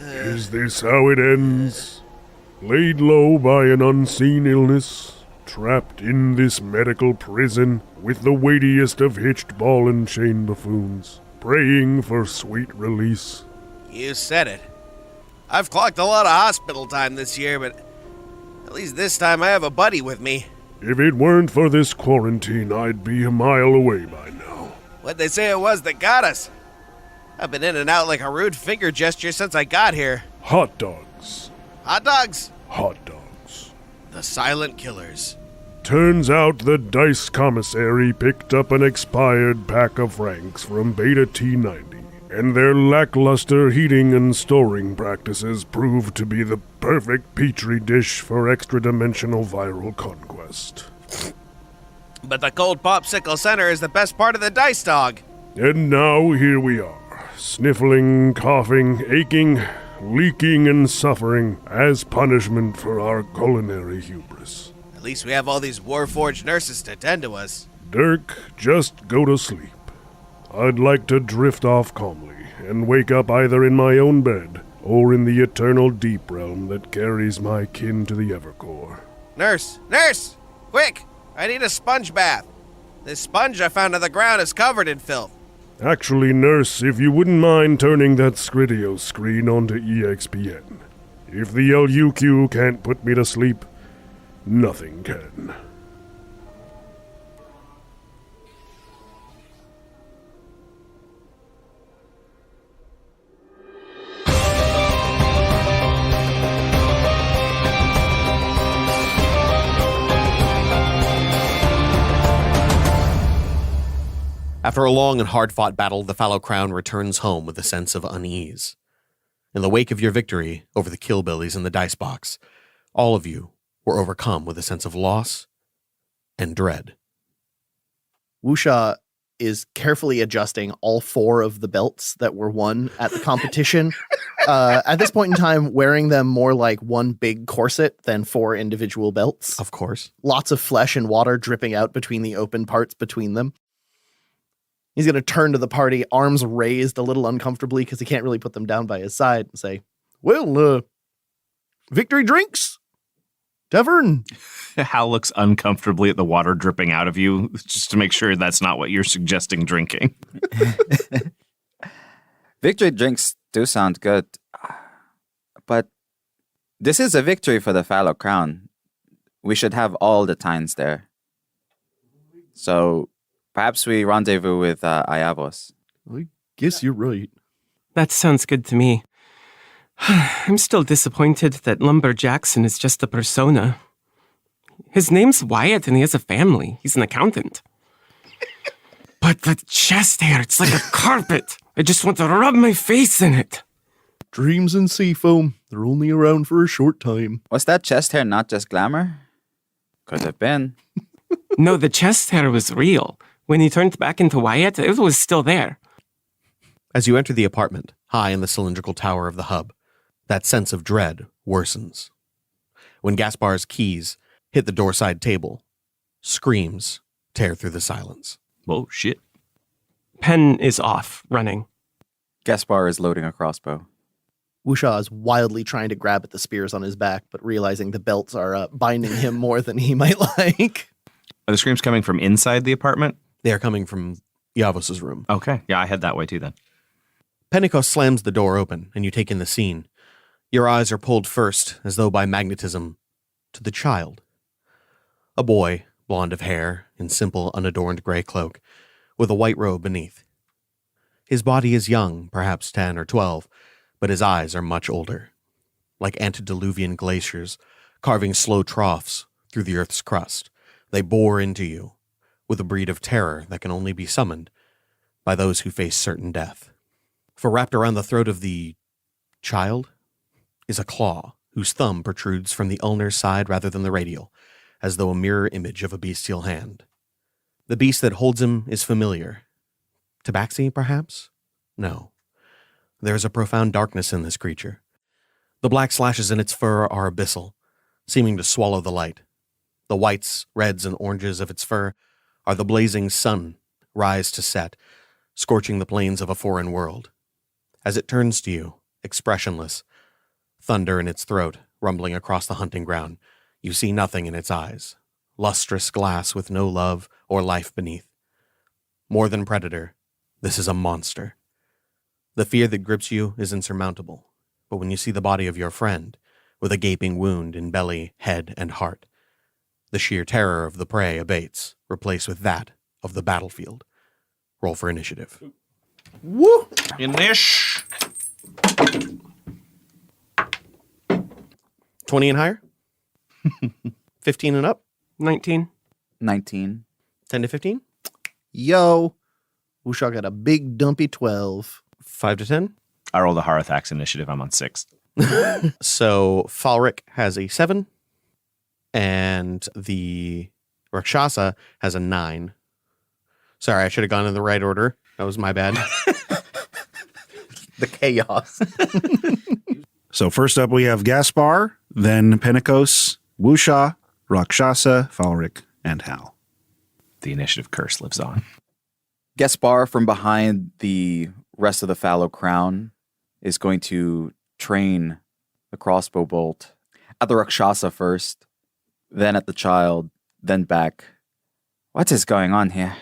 Is this how it ends? Laid low by an unseen illness, trapped in this medical prison with the weightiest of hitched ball and chain buffoons, praying for sweet release. You said it. I've clocked a lot of hospital time this year, but at least this time I have a buddy with me. If it weren't for this quarantine, I'd be a mile away by now. What'd they say it was that got us? I've been in and out like a rude finger gesture since I got here. Hot dogs. Hot dogs? Hot dogs. The silent killers. Turns out the DyCE commissary picked up an expired pack of Franks from Beta T90, and their lackluster heating and storing practices proved to be the perfect petri dish for extra-dimensional viral conquest. But the cold popsicle center is the best part of the DyCE dog. And now here we are, sniffling, coughing, aching, leaking, and suffering as punishment for our culinary hubris. At least we have all these Warforged nurses to tend to us. Dirk, just go to sleep. I'd like to drift off calmly and wake up either in my own bed or in the eternal deep realm that carries my kin to the Evercore. Nurse! Nurse! Quick! I need a sponge bath. This sponge I found on the ground is covered in filth. Actually, nurse, if you wouldn't mind turning that Scridio screen onto EXPN. If the LUQ can't put me to sleep, nothing can. After a long and hard-fought battle, the Fallow Crown returns home with a sense of unease. In the wake of your victory over the Killbillies in the DyCE box, all of you were overcome with a sense of loss and dread. Wusha is carefully adjusting all 4 of the belts that were won at the competition. At this point in time, wearing them more like one big corset than 4 individual belts. Of course. Lots of flesh and water dripping out between the open parts between them. He's going to turn to the party, arms raised a little uncomfortably because he can't really put them down by his side, and say, well, victory drinks? Tavern? Hal looks uncomfortably at the water dripping out of you, just to make sure that's not what you're suggesting drinking. Victory drinks do sound good, but this is a victory for the Fallow Crown. We should have all the Tynes there. So perhaps we rendezvous with Ayavos. I guess you're right. That sounds good to me. I'm still disappointed that Lumber Jackson is just a persona. His name's Wyatt and he has a family. He's an accountant. But the chest hair, it's like a carpet. I just want to rub my face in it. Dreams and seafoam, they're only around for a short time. Was that chest hair not just glamour? Could have been. No, the chest hair was real. When he turned back into Wyatt, it was still there. As you enter the apartment, high in the cylindrical tower of the hub, that sense of dread worsens. When Gaspar's keys hit the doorside table, screams tear through the silence. Oh, shit. Pen is off, running. Gaspar is loading a crossbow. Wusha is wildly trying to grab at the spears on his back, but realizing the belts are binding him more than he might like. Are the screams coming from inside the apartment? They are coming from Yavos' room. Okay. Yeah, I head that way too then. Pentecost slams the door open, and you take in the scene. Your eyes are pulled first, as though by magnetism, to the child. A boy, blonde of hair, in simple, unadorned gray cloak, with a white robe beneath. His body is young, perhaps 10 or 12, but his eyes are much older, like antediluvian glaciers, carving slow troughs through the earth's crust. They bore into you, with a breed of terror that can only be summoned by those who face certain death. For wrapped around the throat of the child is a claw whose thumb protrudes from the ulnar side rather than the radial, as though a mirror image of a bestial hand. The beast that holds him is familiar. Tabaxi, perhaps? No. There is a profound darkness in this creature. The black slashes in its fur are abyssal, seeming to swallow the light. The whites, reds, and oranges of its fur are the blazing sun, rise to set, scorching the plains of a foreign world. As it turns to you, expressionless, thunder in its throat, rumbling across the hunting ground, you see nothing in its eyes. Lustrous glass with no love or life beneath. More than predator, this is a monster. The fear that grips you is insurmountable, but when you see the body of your friend, with a gaping wound in belly, head, and heart, the sheer terror of the prey abates, replaced with that of the battlefield. Roll for initiative. Woo! Inish. 20 and higher? 15 and up? 19. 19. 10 to 15? Yo. Wusha got a big dumpy 12. 5 to 10? I rolled a Harathax initiative. I'm on 6. So Falric has a 7, and the Rakshasa has a 9. Sorry, I should have gone in the right order. That was my bad. The chaos. So first up, we have Gaspar, then Pentecost, Wusha, Rakshasa, Falric, and Hal. The initiative curse lives on. Gaspar from behind the rest of the Fallow Crown is going to train the crossbow bolt at the Rakshasa first, then at the child, then back. What is going on here?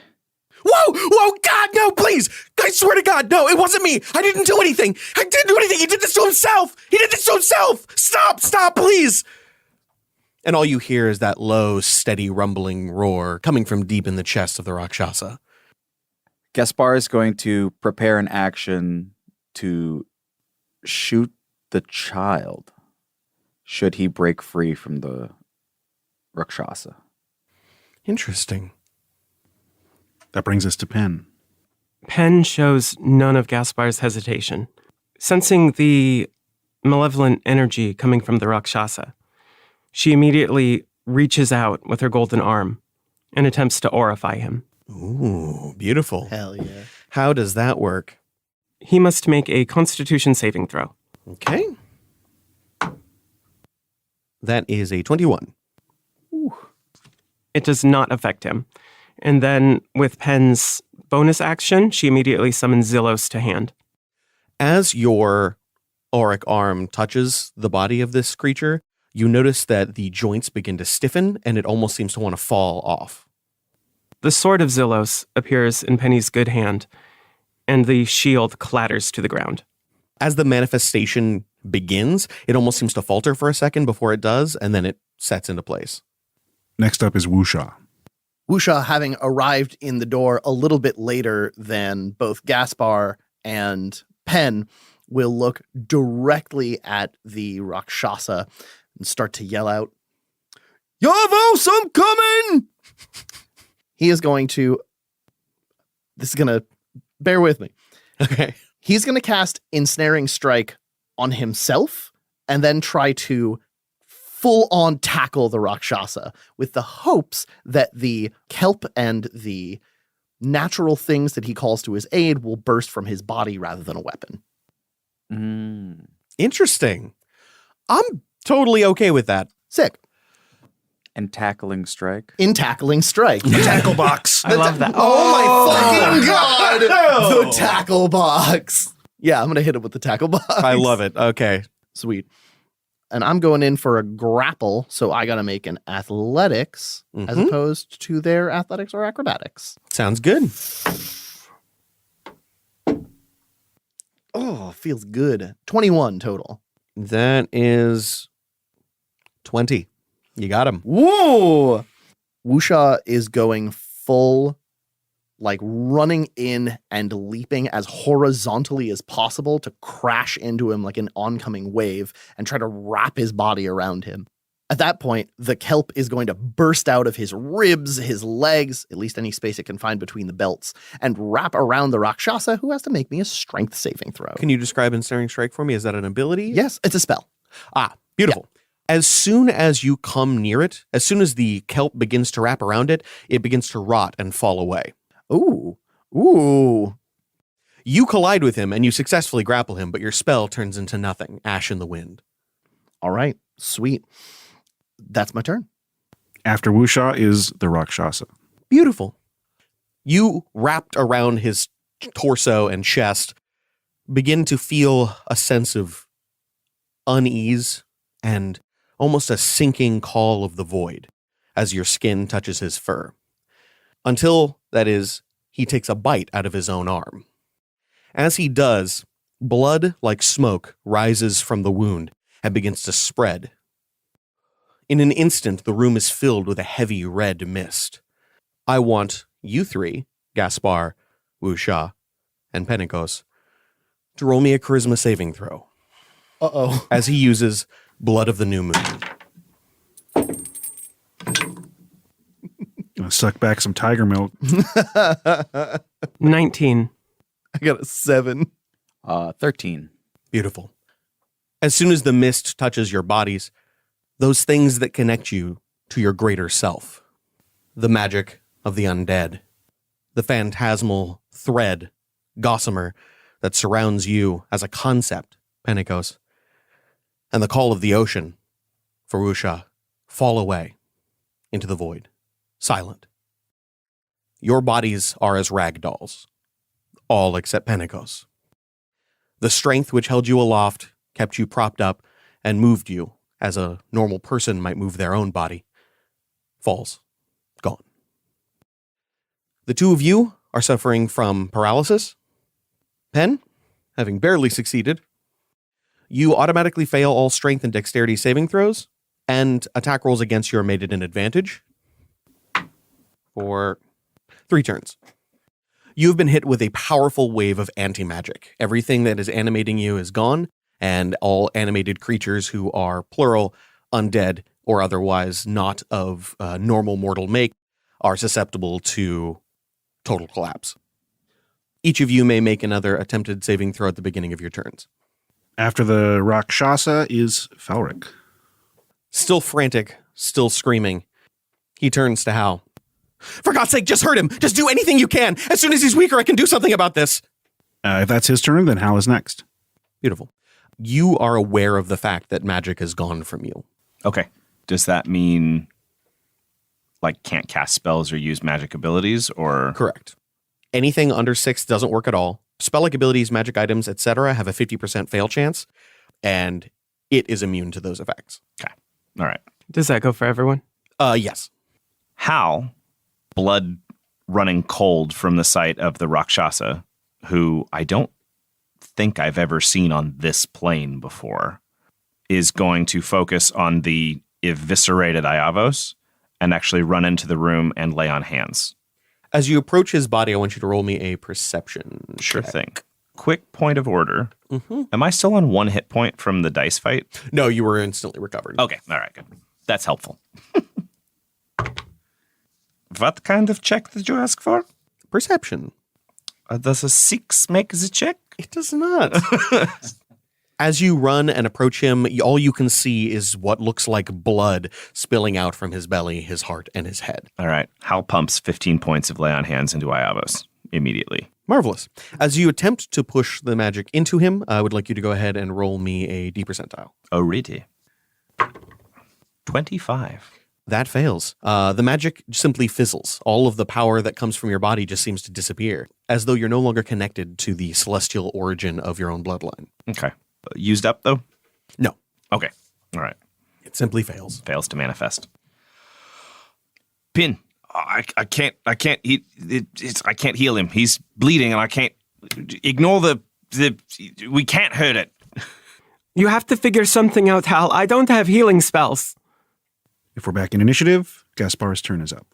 Whoa! Whoa! God, no, please! I swear to God, no, it wasn't me! I didn't do anything! I didn't do anything! He did this to himself! He did this to himself! Stop, please! And all you hear is that low, steady, rumbling roar coming from deep in the chest of the Rakshasa. Gaspar is going to prepare an action to shoot the child should he break free from the Rakshasa. Interesting. That brings us to Pen. Pen shows none of Gaspar's hesitation. Sensing the malevolent energy coming from the Rakshasa, she immediately reaches out with her golden arm and attempts to aurify him. Ooh, beautiful. Hell yeah. How does that work? He must make a Constitution saving throw. Okay. That is a 21. It does not affect him. And then with Pen's bonus action, she immediately summons Zillos to hand. As your auric arm touches the body of this creature, you notice that the joints begin to stiffen and it almost seems to want to fall off. The sword of Zillos appears in Penny's good hand, and the shield clatters to the ground. As the manifestation begins, it almost seems to falter for a second before it does, and then it sets into place. Next up is Wusha. Wusha, having arrived in the door a little bit later than both Gaspar and Pen, will look directly at the Rakshasa and start to yell out, Yavos, I'm coming! He is going to... This is going to... Bear with me. Okay. He's going to cast Ensnaring Strike on himself and then try to full-on tackle the Rakshasa with the hopes that the kelp and the natural things that he calls to his aid will burst from his body rather than a weapon. Interesting. I'm totally okay with that. Sick. And tackling strike. In Tackling Strike. Tackle box. I love that. Oh my fucking God! The tackle box. Yeah, I'm going to hit him with the tackle box. I love it. Okay. Sweet. And I'm going in for a grapple, so I got to make an athletics as Mhm. opposed to their athletics or acrobatics. Sounds good. Oh, feels good. 21 total. That is 20. You got him. Whoa! Wusha is going full, like running in and leaping as horizontally as possible to crash into him like an oncoming wave and try to wrap his body around him. At that point, the kelp is going to burst out of his ribs, his legs, at least any space it can find between the belts, and wrap around the Rakshasa, who has to make me a strength saving throw. Can you describe Ensnaring Strike for me? Is that an ability? Yes, it's a spell. Ah, beautiful. As soon as you come near it, as soon as the kelp begins to wrap around it, it begins to rot and fall away. Ooh. Ooh. You collide with him and you successfully grapple him, but your spell turns into nothing. Ash in the wind. All right. Sweet. That's my turn. After Wusha is the Rakshasa. Beautiful. You wrapped around his torso and chest begin to feel a sense of unease and almost a sinking call of the void as your skin touches his fur. Until, that is, he takes a bite out of his own arm. As he does, blood like smoke rises from the wound and begins to spread. In an instant, the room is filled with a heavy red mist. I want you three, Gaspar, Wusha, and Pentecost, to roll me a charisma saving throw. Uh-oh. As he uses Blood of the New Moon. Gonna suck back some tiger milk. 19. I got a 7. 13. Beautiful. As soon as the mist touches your bodies, those things that connect you to your greater self, the magic of the undead, the phantasmal thread, gossamer, that surrounds you as a concept, Pentecost, and the call of the ocean, Farusha, fall away into the void, silent. Your bodies are as rag dolls, all except Pentecost. The strength which held you aloft, kept you propped up, and moved you as a normal person might move their own body, falls, gone. The two of you are suffering from paralysis. Pen, having barely succeeded, you automatically fail all strength and dexterity saving throws, and attack rolls against you are made at an advantage for 3 turns. You have been hit with a powerful wave of anti-magic. Everything that is animating you is gone, and all animated creatures who are plural, undead, or otherwise not of normal mortal make are susceptible to total collapse. Each of you may make another attempted saving throw at the beginning of your turns. After the Rakshasa is Falric. Still frantic, still screaming, he turns to Hal. For God's sake, just hurt him! Just do anything you can! As soon as he's weaker, I can do something about this! If that's his turn, then Hal is next. Beautiful. You are aware of the fact that magic has gone from you. Okay. Does that mean like can't cast spells or use magic abilities or? Correct. Anything under 6 doesn't work at all. Spell-like abilities, magic items, etc. have a 50% fail chance, and it is immune to those effects. Okay. All right. Does that go for everyone? Yes. Hal, blood running cold from the sight of the Rakshasa, who I don't think I've ever seen on this plane before, is going to focus on the eviscerated Iavos and actually run into the room and lay on hands. As you approach his body, I want you to roll me a perception. Sure check. thing. Quick point of order. Mm-hmm. Am I still on 1 hit point from the dice fight? No, you were instantly recovered. Okay. All right. Good. That's helpful. What kind of check did you ask for? Perception. Does a 6 make the check? It does not. As you run and approach him, all you can see is what looks like blood spilling out from his belly, his heart, and his head. All right. Hal pumps 15 points of lay on hands into Iavos immediately. Marvelous. As you attempt to push the magic into him, I would like you to go ahead and roll me a D percentile. Oh, really? 25. That fails. The magic simply fizzles. All of the power that comes from your body just seems to disappear, as though you're no longer connected to the celestial origin of your own bloodline. Okay. Used up, though? No. Okay. All right. It simply fails. Fails to manifest. Pin. I can't heal him. He's bleeding and I can't ignore we can't hurt it. You have to figure something out, Hal. I don't have healing spells. If we're back in initiative, Gaspar's turn is up.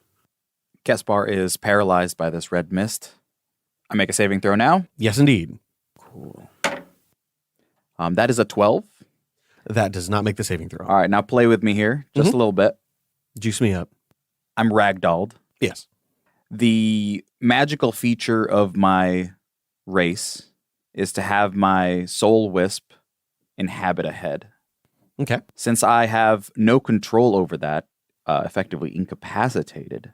Gaspar is paralyzed by this red mist. I make a saving throw now. Yes, indeed. Cool. That is a 12. That does not make the saving throw. All right, now play with me here just a little bit. Juice me up. I'm ragdolled. Yes. The magical feature of my race is to have my soul wisp inhabit a head. Okay. Since I have no control over that, effectively incapacitated,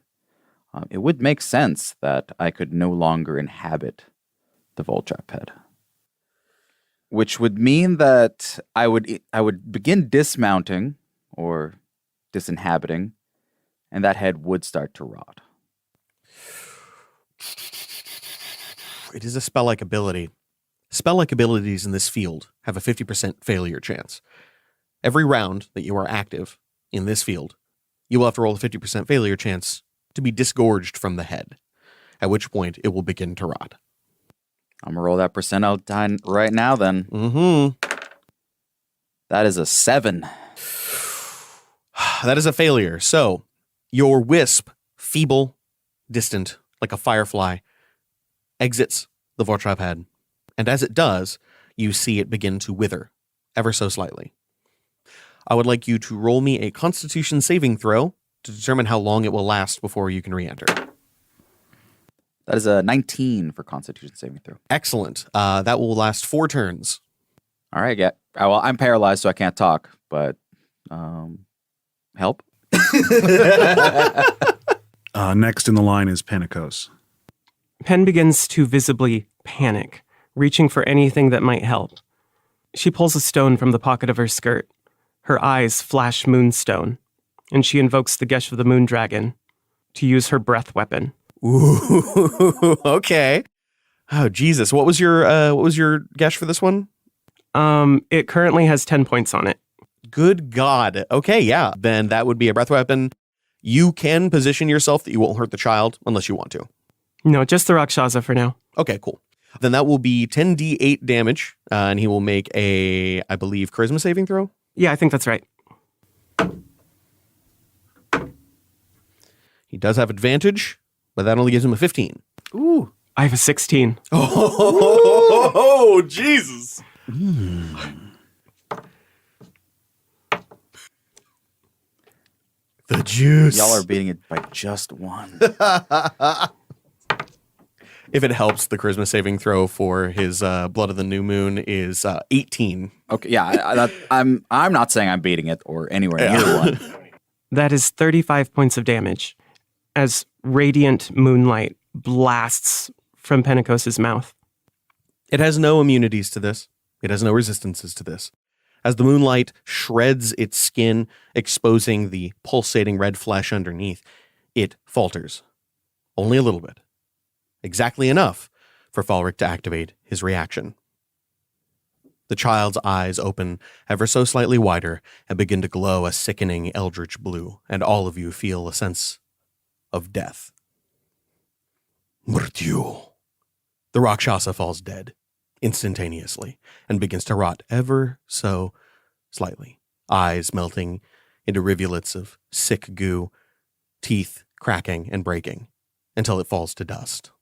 it would make sense that I could no longer inhabit the Voltrap head. Which would mean that I would begin dismounting or disinhabiting, and that head would start to rot. It is a spell-like ability. Spell-like abilities in this field have a 50% failure chance. Every round that you are active in this field, you will have to roll a 50% failure chance to be disgorged from the head, at which point it will begin to rot. I'm going to roll that percentile right now then. Mm-hmm. That is a 7. That is a failure. So, your wisp, feeble, distant, like a firefly, exits the Vortrap head. And as it does, you see it begin to wither, ever so slightly. I would like you to roll me a Constitution saving throw to determine how long it will last before you can re-enter. That is a 19 for Constitution saving throw. Excellent. That will last 4 turns. All right, well, I'm paralyzed, so I can't talk, but help? Next in the line is Pentecost. Pen begins to visibly panic, reaching for anything that might help. She pulls a stone from the pocket of her skirt. Her eyes flash moonstone, and she invokes the Gesh of the Moon Dragon to use her breath weapon. Ooh, okay. Oh, Jesus. What was your Gesh for this one? It currently has 10 points on it. Good God. Okay, yeah. Then that would be a breath weapon. You can position yourself that you won't hurt the child unless you want to. No, just the Rakshasa for now. Okay, cool. Then that will be 10d8 damage, and he will make a, I believe, charisma saving throw. Yeah, I think that's right. He does have advantage, but that only gives him a 15. Ooh. I have a 16. Oh, Jesus. The juice. Y'all are beating it by just 1. If it helps, the charisma saving throw for his Blood of the New Moon is 18. Okay, yeah, I'm not saying I'm beating it or anywhere near 1. That is 35 points of damage as radiant moonlight blasts from Pentecost's mouth. It has no immunities to this. It has no resistances to this. As the moonlight shreds its skin, exposing the pulsating red flesh underneath, it falters. Only a little bit. Exactly enough for Falric to activate his reaction. The child's eyes open ever so slightly wider and begin to glow a sickening eldritch blue, and all of you feel a sense of death. Murtyu. The Rakshasa falls dead instantaneously and begins to rot ever so slightly, eyes melting into rivulets of sick goo, teeth cracking and breaking until it falls to dust.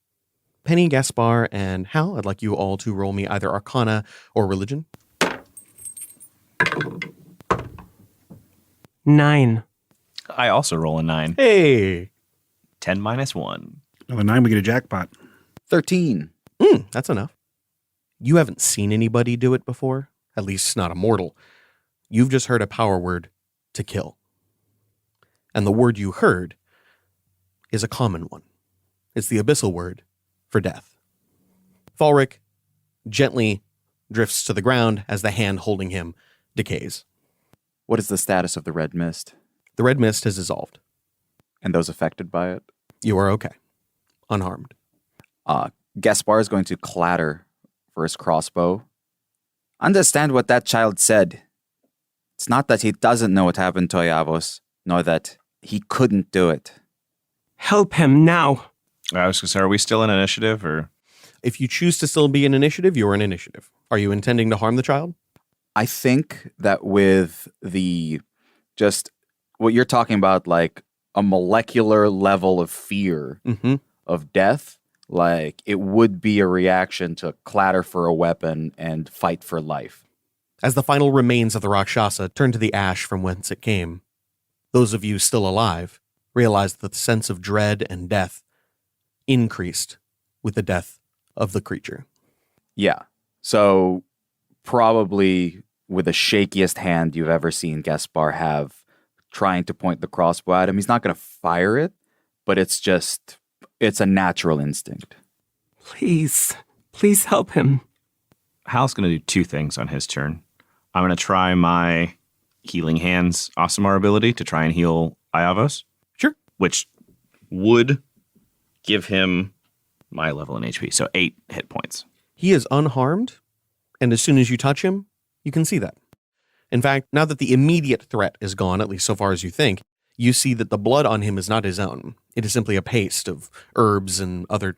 Penny, Gaspar, and Hal, I'd like you all to roll me either Arcana or Religion. 9. I also roll a 9. Hey! 10 minus 1. Another 9, we get a jackpot. 13. That's enough. You haven't seen anybody do it before, at least not a mortal. You've just heard a power word, to kill. And the word you heard is a common one. It's the abyssal word for death. Falric gently drifts to the ground as the hand holding him decays. What is the status of the red mist? The red mist has dissolved. And those affected by it? You are okay. Unharmed. Gaspar is going to clatter for his crossbow. Understand what that child said. It's not that he doesn't know what happened to Oyavos, nor that he couldn't do it. Help him now. I was going to say, are we still in initiative or? If you choose to still be in initiative, you're in initiative. Are you intending to harm the child? I think that with just what you're talking about, like a molecular level of fear of death, like it would be a reaction to clatter for a weapon and fight for life. As the final remains of the Rakshasa turn to the ash from whence it came, those of you still alive realize that the sense of dread and death increased with the death of the creature. Yeah. So probably with the shakiest hand you've ever seen Gaspar have trying to point the crossbow at him. He's not going to fire it, but it's a natural instinct. Please help him. Hal's going to do 2 things on his turn. I'm going to try my Healing Hands Aasimar ability to try and heal Iavos. Sure. Which would give him My level in HP. So 8 hit points. He is unharmed, and as soon as you touch him, you can see that. In fact, now that the immediate threat is gone, at least so far as you think, you see that the blood on him is not his own. It is simply a paste of herbs and other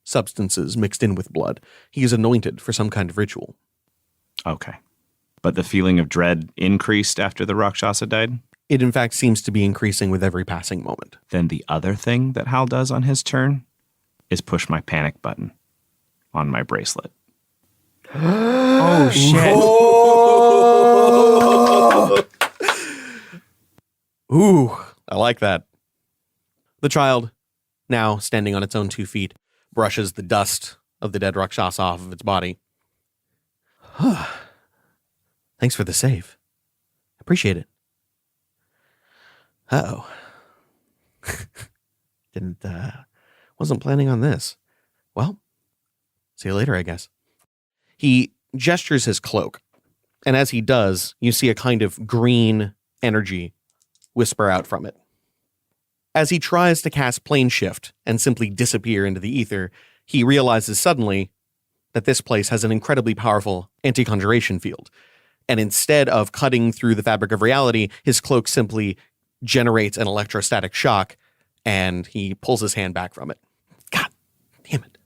substances mixed in with blood. He is anointed for some kind of ritual. Okay. But the feeling of dread increased after the Rakshasa died? It in fact seems to be increasing with every passing moment. Then the other thing that Hal does on his turn is push my panic button on my bracelet. Oh, shit. Ooh, I like that. The child, now standing on its own 2 feet, brushes the dust of the dead Rakshasa off of its body. Thanks for the save. Appreciate it. Uh-oh. Wasn't planning on this. Well, see you later, I guess. He gestures his cloak, and as he does, you see a kind of green energy whisper out from it. As he tries to cast plane shift and simply disappear into the ether, he realizes suddenly that this place has an incredibly powerful anti-conjuration field. And instead of cutting through the fabric of reality, his cloak simply generates an electrostatic shock, and he pulls his hand back from it. God damn it.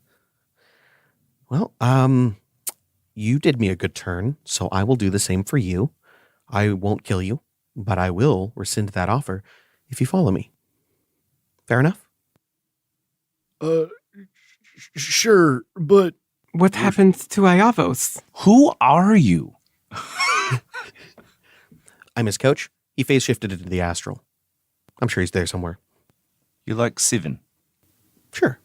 Well, you did me a good turn, so I will do the same for you. I won't kill you, but I will rescind that offer if you follow me. Fair enough? Sure, but What happened to Iavos? Who are you? I'm his coach. He phase shifted into the astral. I'm sure he's there somewhere. You like Sivan? Sure.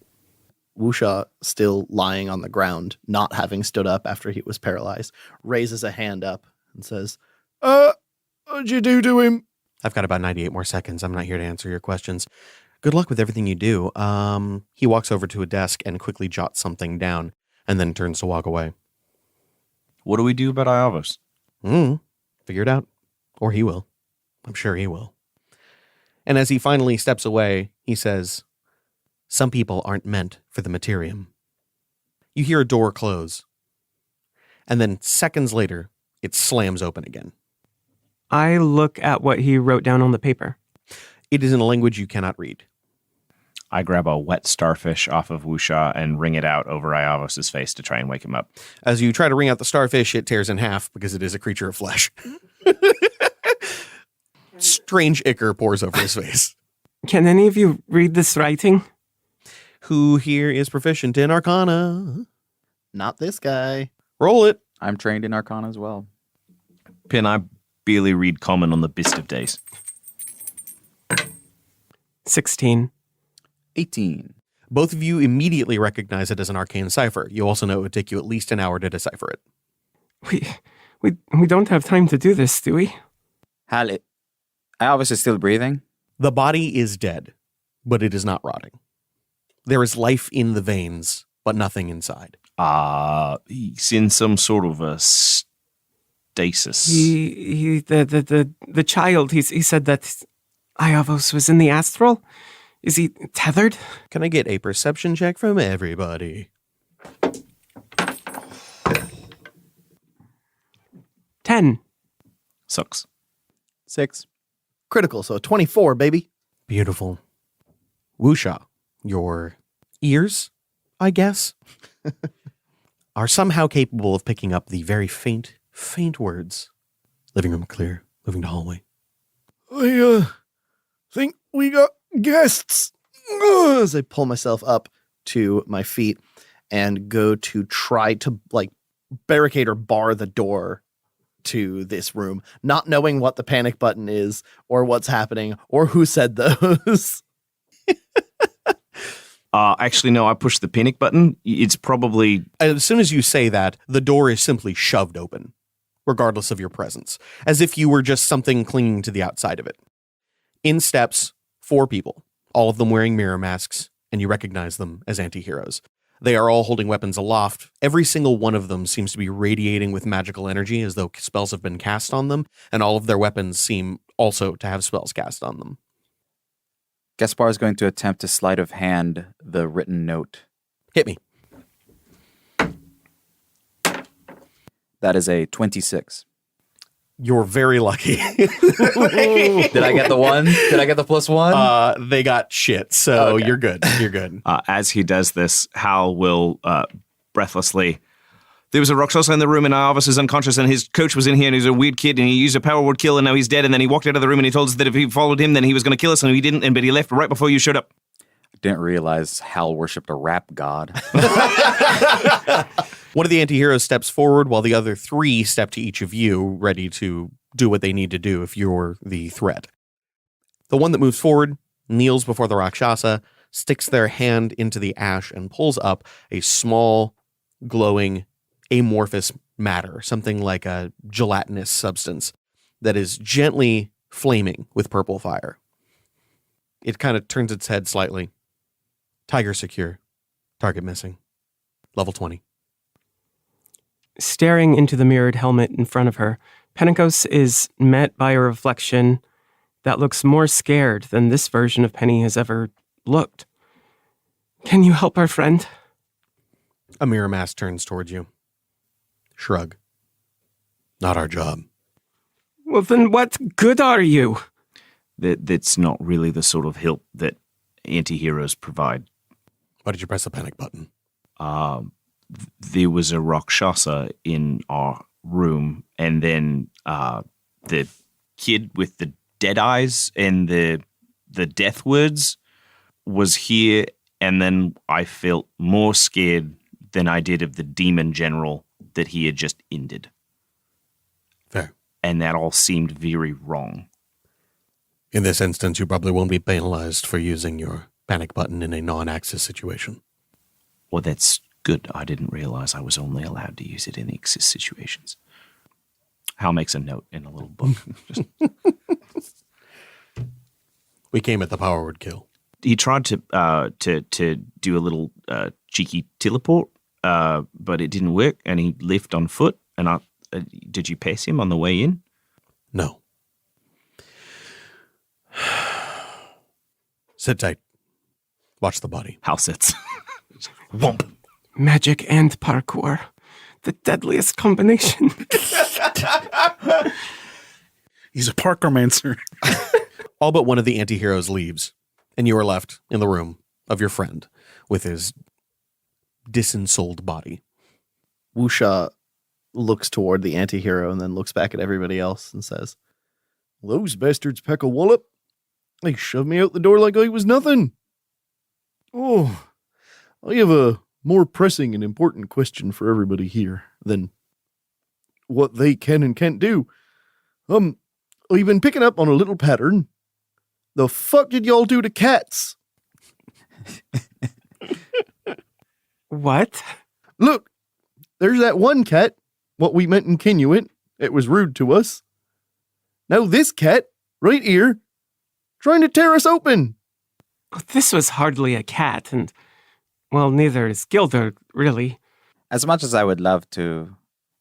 Wusha, still lying on the ground, not having stood up after he was paralyzed, raises a hand up and says, what'd you do to him? I've got about 98 more seconds. I'm not here to answer your questions. Good luck with everything you do. He walks over to a desk and quickly jots something down and then turns to walk away. What do we do about Iavos? Figure it out. Or he will. I'm sure he will. And as he finally steps away, he says, some people aren't meant for the materium. You hear a door close. And then seconds later, it slams open again. I look at what he wrote down on the paper. It is in a language you cannot read. I grab a wet starfish off of Wusha and wring it out over Iavos' face to try and wake him up. As you try to wring out the starfish, it tears in half because it is a creature of flesh. Strange ichor pours over his face. Can any of you read this writing? Who here is proficient in Arcana? Not this guy. Roll it. I'm trained in Arcana as well. Pin, I barely read common on the best of days. 16. 18. Both of you immediately recognize it as an arcane cipher. You also know it would take you at least an hour to decipher it. We don't have time to do this, do we? Hal, Iavos is still breathing? The body is dead, but it is not rotting. There is life in the veins, but nothing inside. He's in some sort of a stasis. The child, he said that Iavos was in the astral? Is he tethered? Can I get a perception check from everybody? 10. Sucks. 6. Critical, so 24, baby. Beautiful. Wusha, your ears, I guess, are somehow capable of picking up the very faint words. Living room clear, moving to hallway. I think we got guests. As I pull myself up to my feet and go to try to barricade or bar the door to this room, not knowing what the panic button is or what's happening or who said those. Actually, no, I pushed the panic button. It's probably... As soon as you say that, the door is simply shoved open, regardless of your presence, as if you were just something clinging to the outside of it. In steps 4 people, all of them wearing mirror masks, and you recognize them as anti-heroes. They are all holding weapons aloft. Every single one of them seems to be radiating with magical energy as though spells have been cast on them, and all of their weapons seem also to have spells cast on them. Gaspar is going to attempt to sleight of hand the written note Hit me. That is a 26. You're very lucky. Did I get the 1? Did I get the +1? They got shit, so Okay. you're good. You're good. As he does this, Hal will breathlessly. There was a Rakshasa in the room, and Iavos is unconscious, and his coach was in here, and he's a weird kid, and he used a power word kill, and now he's dead, and then he walked out of the room, and he told us that if he followed him, then he was going to kill us, and he didn't, but he left right before you showed up. Didn't realize Hal worshipped a rap god. One of the anti-heroes steps forward while the other 3 step to each of you, ready to do what they need to do if you're the threat. The one that moves forward kneels before the Rakshasa, sticks their hand into the ash, and pulls up a small, glowing, amorphous matter, something like a gelatinous substance that is gently flaming with purple fire. It kind of turns its head slightly. Tiger secure. Target missing. Level 20. Staring into the mirrored helmet in front of her, Pentecost is met by a reflection that looks more scared than this version of Penny has ever looked. Can you help our friend? A mirror mask turns towards you. Shrug. Not our job. Well, then what good are you? That's not really the sort of help that anti-heroes provide. Why did you press the panic button? There was a Rakshasa in our room, and then the kid with the dead eyes and the death words was here, and then I felt more scared than I did of the demon general that he had just ended. Fair. And that all seemed very wrong. In this instance, you probably won't be penalized for using your panic button in a non-access situation. Well, that's good. I didn't realize I was only allowed to use it in access situations. Hal makes a note in a little book. Just, We came at the power word kill. he tried to do a little cheeky teleport, but it didn't work, and he left on foot. And did you pass him on the way in? No. Sit tight. Watch the body. Hal sits. Whomp. Magic and parkour. The deadliest combination. He's a parkourmancer. All but one of the anti-heroes leaves, and you are left in the room of your friend with his disensouled body. Wusha looks toward the anti-hero and then looks back at everybody else and says, "Those bastards peck a wallop. They shoved me out the door like I was nothing. Oh, I have a more pressing and important question for everybody here than what they can and can't do. I've been picking up on a little pattern. The fuck did y'all do to cats? What? Look, there's that one cat, what we meant in Kinuit. It was rude to us. Now this cat, right here, trying to tear us open. This was hardly a cat, and, well, neither is Gilder, really. As much as I would love to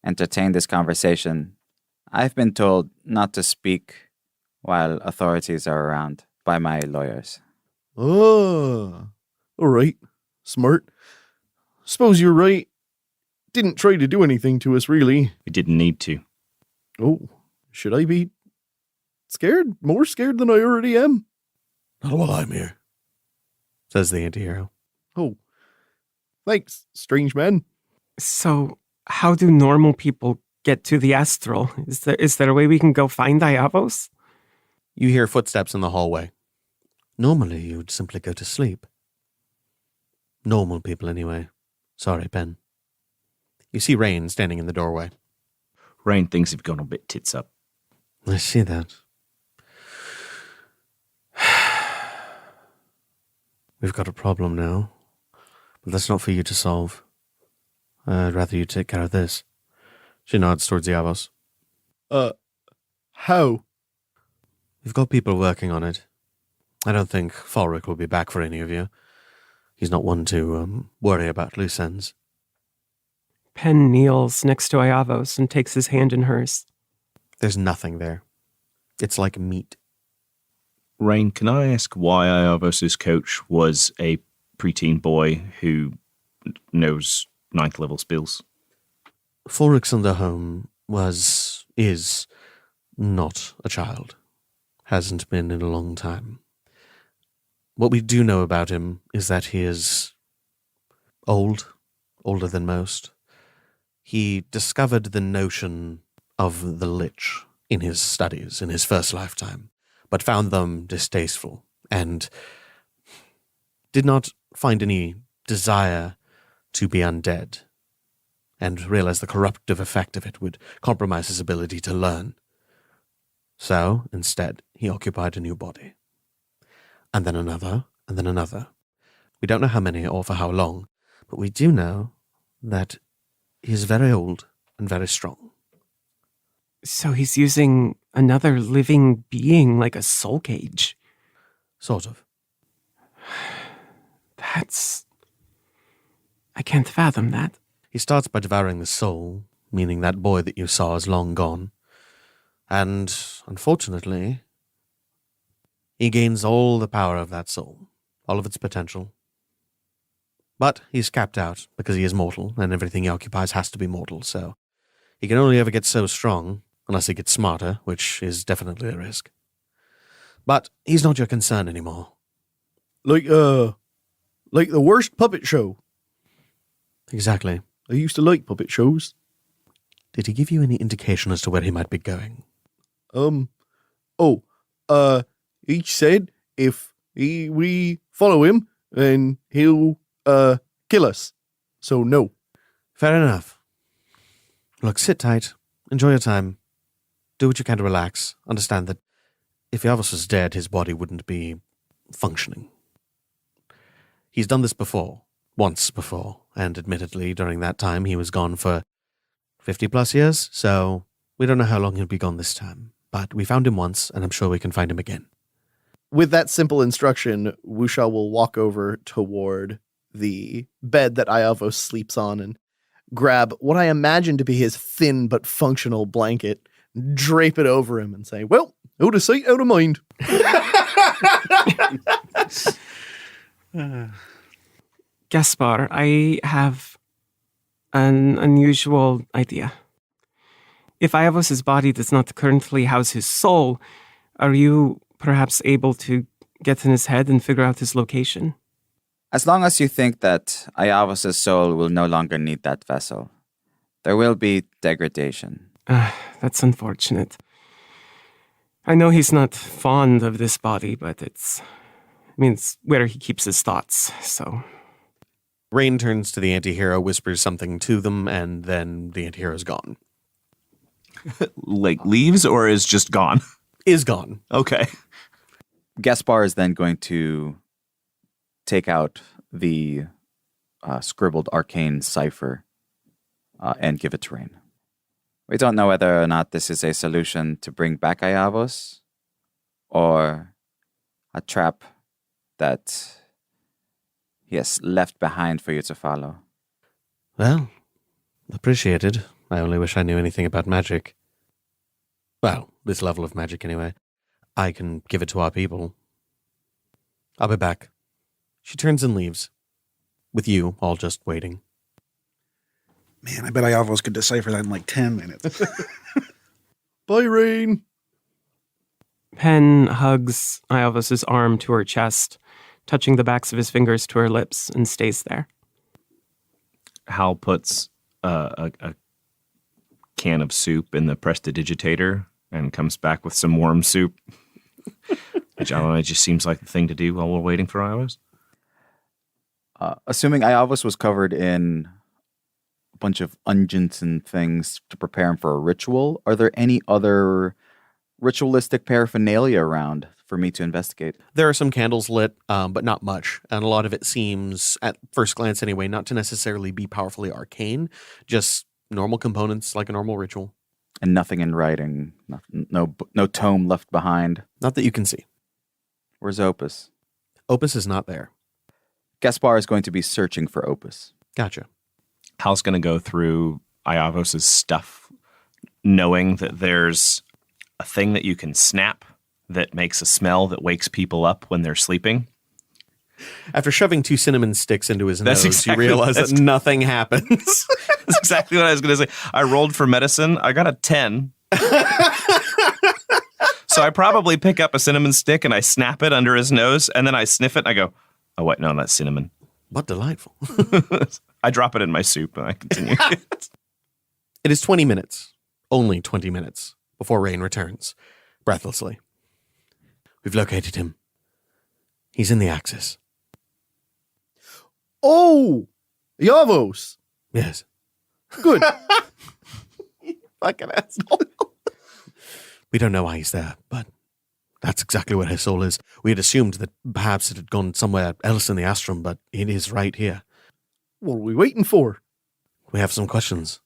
entertain this conversation, I've been told not to speak while authorities are around by my lawyers. Ah, all right. Smart. Suppose you're right. Didn't try to do anything to us, really. We didn't need to. Oh, should I be scared? More scared than I already am? Not while I'm here, says the anti-hero. Oh, thanks, strange man. So, how do normal people get to the astral? Is there a way we can go find Iavos? You hear footsteps in the hallway. Normally, you'd simply go to sleep. Normal people, anyway. Sorry, Pen. You see Rain standing in the doorway. Rain, things have gone a bit tits up. I see that. We've got a problem now, but that's not for you to solve. I'd rather you take care of this. She nods towards Iavos. How? We've got people working on it. I don't think Falric will be back for any of you. He's not one to worry about loose ends. Pen kneels next to Iavos and takes his hand in hers. There's nothing there. It's like meat. Rain, can I ask why Iavos' coach was a preteen boy who knows 9th level spells. Falrick's Underhome is not a child. Hasn't been in a long time. What we do know about him is that he is older than most. He discovered the notion of the Lich in his studies in his first lifetime, but found them distasteful and did not find any desire to be undead, and realized the corruptive effect of it would compromise his ability to learn. So, instead, he occupied a new body. And then another, and then another. We don't know how many or for how long, but we do know that he is very old and very strong. So he's using another living being like a soul cage. Sort of. I can't fathom that. He starts by devouring the soul, meaning that boy that you saw is long gone. And, unfortunately, he gains all the power of that soul, all of its potential. But he's capped out because he is mortal, and everything he occupies has to be mortal, so he can only ever get so strong unless he gets smarter, which is definitely a risk. But he's not your concern anymore. Like the worst puppet show. Exactly. I used to like puppet shows. Did he give you any indication as to where he might be going? He said if we follow him, then he'll kill us. So no. Fair enough. Look, sit tight. Enjoy your time. Do what you can to relax. Understand that if Yavos was dead, his body wouldn't be functioning. He's done this before. Once before. And admittedly, during that time, he was gone for 50 plus years. So we don't know how long he'll be gone this time. But we found him once, and I'm sure we can find him again. With that simple instruction, Wusha will walk over toward the bed that Iavos sleeps on and grab what I imagine to be his thin but functional blanket, drape it over him and say, well, out of sight, out of mind. Gaspar, I have an unusual idea. If Iavos' body does not currently house his soul, are you perhaps able to get in his head and figure out his location? As long as you think that Iavos' soul will no longer need that vessel, there will be degradation. That's unfortunate. I know he's not fond of this body, but it's where he keeps his thoughts, so... Rain turns to the anti-hero, whispers something to them, and then the anti-hero's gone. Like leaves or is just gone? Is gone. Okay. Gaspar is then going to take out the scribbled arcane cipher and give it to Rain. We don't know whether or not this is a solution to bring back Iavos or a trap that he has left behind for you to follow. Well, appreciated. I only wish I knew anything about magic. Well, this level of magic anyway. I can give it to our people. I'll be back. She turns and leaves. With you all just waiting. Man, I bet Iavos could decipher that in like 10 minutes. Bye, Rain. Pen hugs Iavos' arm to her chest, touching the backs of his fingers to her lips, and stays there. Hal puts a can of soup in the prestidigitator and comes back with some warm soup. Which, I don't know, it just seems like the thing to do while we're waiting for Iavos. Assuming Iavos was covered in a bunch of unguents and things to prepare him for a ritual, are there any other ritualistic paraphernalia around for me to investigate? There are some candles lit, but not much. And a lot of it seems, at first glance anyway, not to necessarily be powerfully arcane, just normal components like a normal ritual. And nothing in writing, no tome left behind. Not that you can see. Where's Opus? Opus is not there. Gaspar is going to be searching for Opus. Gotcha. Hal's going to go through Iavos' stuff, knowing that there's a thing that you can snap that makes a smell that wakes people up when they're sleeping. After shoving 2 cinnamon sticks into his That's nose, exactly- you realize that's- that nothing happens. That's exactly what I was going to say. I rolled for medicine. I got a 10. So I probably pick up a cinnamon stick and I snap it under his nose, and then I sniff it and I go, oh, wait, no, that's cinnamon. What delightful. I drop it in my soup and I continue. It is 20 minutes, only 20 minutes, before Rain returns, breathlessly. We've located him. He's in the Axis. Oh, Yavos. Yes. Good. Fucking asshole. We don't know why he's there, but that's exactly where his soul is. We had assumed that perhaps it had gone somewhere else in the Astrum, but it is right here. What are we waiting for? We have some questions.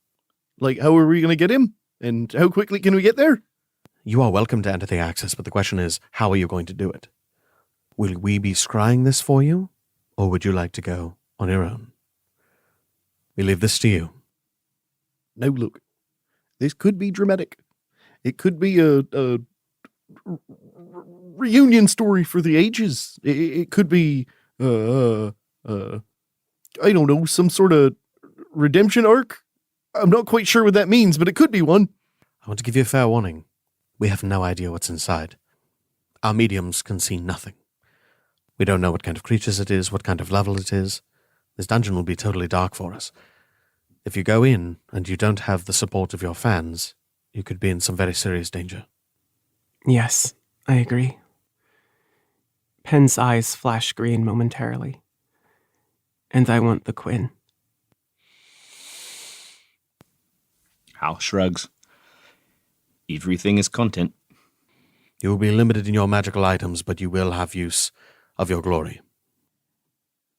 Like, how are we going to get him? And how quickly can we get there? You are welcome to enter the Axis, but the question is, how are you going to do it? Will we be scrying this for you, or would you like to go on your own? We leave this to you. Now, look, this could be dramatic. It could be a reunion story for the ages. It could be, I don't know, some sort of redemption arc. I'm not quite sure what that means, but it could be one. I want to give you a fair warning. We have no idea what's inside. Our mediums can see nothing. We don't know what kind of creatures it is, what kind of level it is. This dungeon will be totally dark for us. If you go in and you don't have the support of your fans, you could be in some very serious danger. Yes, I agree. Penn's eyes flash green momentarily. And I want the Quinn. Hal shrugs. Everything is content. You will be limited in your magical items, but you will have use of your glory.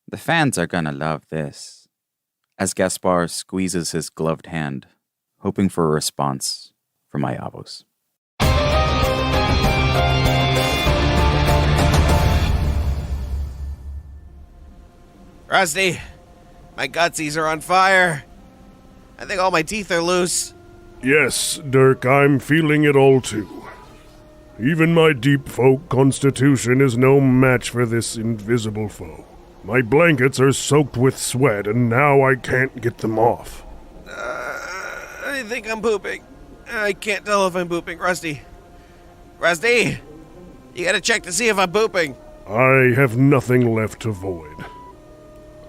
The fans are gonna love this. As Gaspar squeezes his gloved hand, hoping for a response from Ayavos. Rusty, my gutsies are on fire. I think all my teeth are loose. Yes, Dirk, I'm feeling it all too. Even my deep folk constitution is no match for this invisible foe. My blankets are soaked with sweat, and now I can't get them off. I think I'm pooping. I can't tell if I'm pooping, Rusty. Rusty, you gotta check to see if I'm pooping. I have nothing left to void.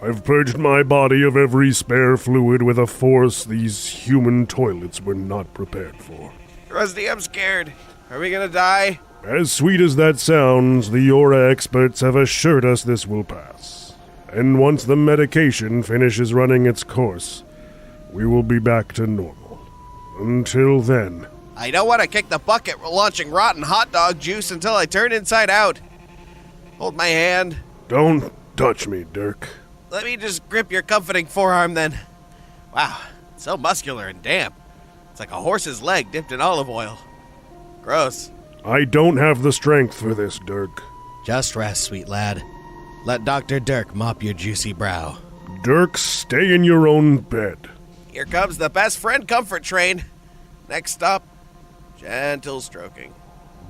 I've purged my body of every spare fluid with a force these human toilets were not prepared for. Rusty, I'm scared. Are we gonna die? As sweet as that sounds, the Aura experts have assured us this will pass. And once the medication finishes running its course, we will be back to normal. Until then... I don't want to kick the bucket launching rotten hot dog juice until I turn inside out. Hold my hand. Don't touch me, Dirk. Let me just grip your comforting forearm then. Wow, it's so muscular and damp. It's like a horse's leg dipped in olive oil. Gross. I don't have the strength for this, Dirk. Just rest, sweet lad. Let Dr. Dirk mop your juicy brow. Dirk, stay in your own bed. Here comes the best friend comfort train. Next stop, gentle stroking.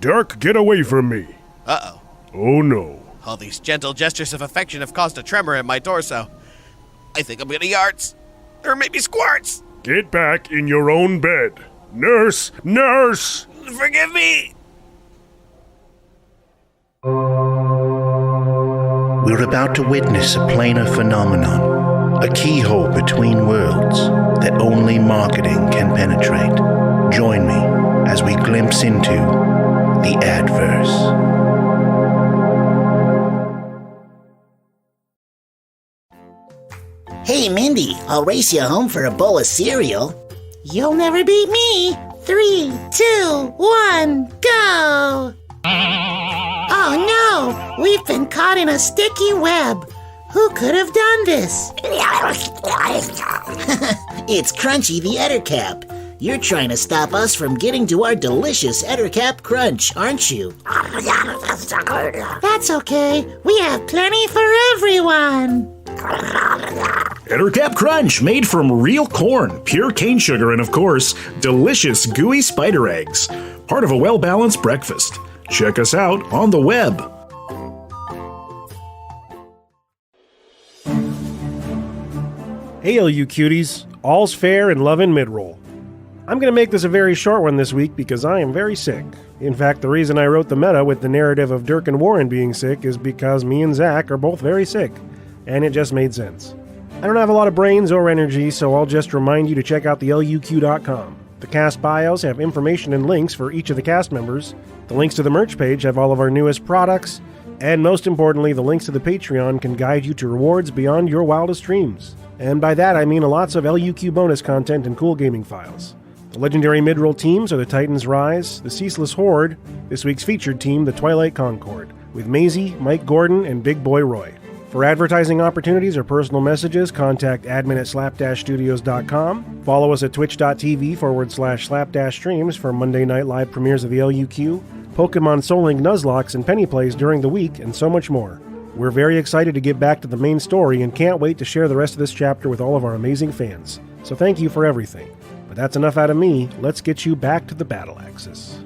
Dirk, get away from me. Uh-oh. Oh no. All these gentle gestures of affection have caused a tremor in my torso. I think I'm gonna yarts. Or maybe squirts. Get back in your own bed. Nurse! Nurse! Forgive me! We're about to witness a planar phenomenon, a keyhole between worlds that only marketing can penetrate. Join me as we glimpse into the adverse. Hey, Mindy, I'll race you home for a bowl of cereal. You'll never beat me. 3, 2, 1, go! Oh no, we've been caught in a sticky web. Who could have done this? It's Crunchy the Ettercap. You're trying to stop us from getting to our delicious Ettercap Crunch, aren't you? That's okay. We have plenty for everyone. Ettercap Crunch, made from real corn, pure cane sugar, and of course, delicious gooey spider eggs. Part of a well-balanced breakfast. Check us out on the web. Hey, LU cuties. All's fair in love and mid-roll. I'm going to make this a very short one this week because I am very sick. In fact, the reason I wrote the meta with the narrative of Dirk and Warren being sick is because me and Zach are both very sick, and it just made sense. I don't have a lot of brains or energy, so I'll just remind you to check out the LUQ.com. The cast bios have information and links for each of the cast members. The links to the merch page have all of our newest products, and most importantly, the links to the Patreon can guide you to rewards beyond your wildest dreams. And by that I mean lots of LUQ bonus content and cool gaming files. The legendary mid-roll teams are the Titans Rise, the Ceaseless Horde, this week's featured team, the Twilight Concord, with Maisie, Mike Gordon, and Big Boy Roy. For advertising opportunities or personal messages, contact admin at slap-studios.com. Follow us at twitch.tv/slap-streams for Monday night live premieres of the LUQ, Pokemon Soul Link Nuzlocke and Penny Plays during the week, and so much more. We're very excited to get back to the main story and can't wait to share the rest of this chapter with all of our amazing fans. So thank you for everything. But that's enough out of me. Let's get you back to the battle axis.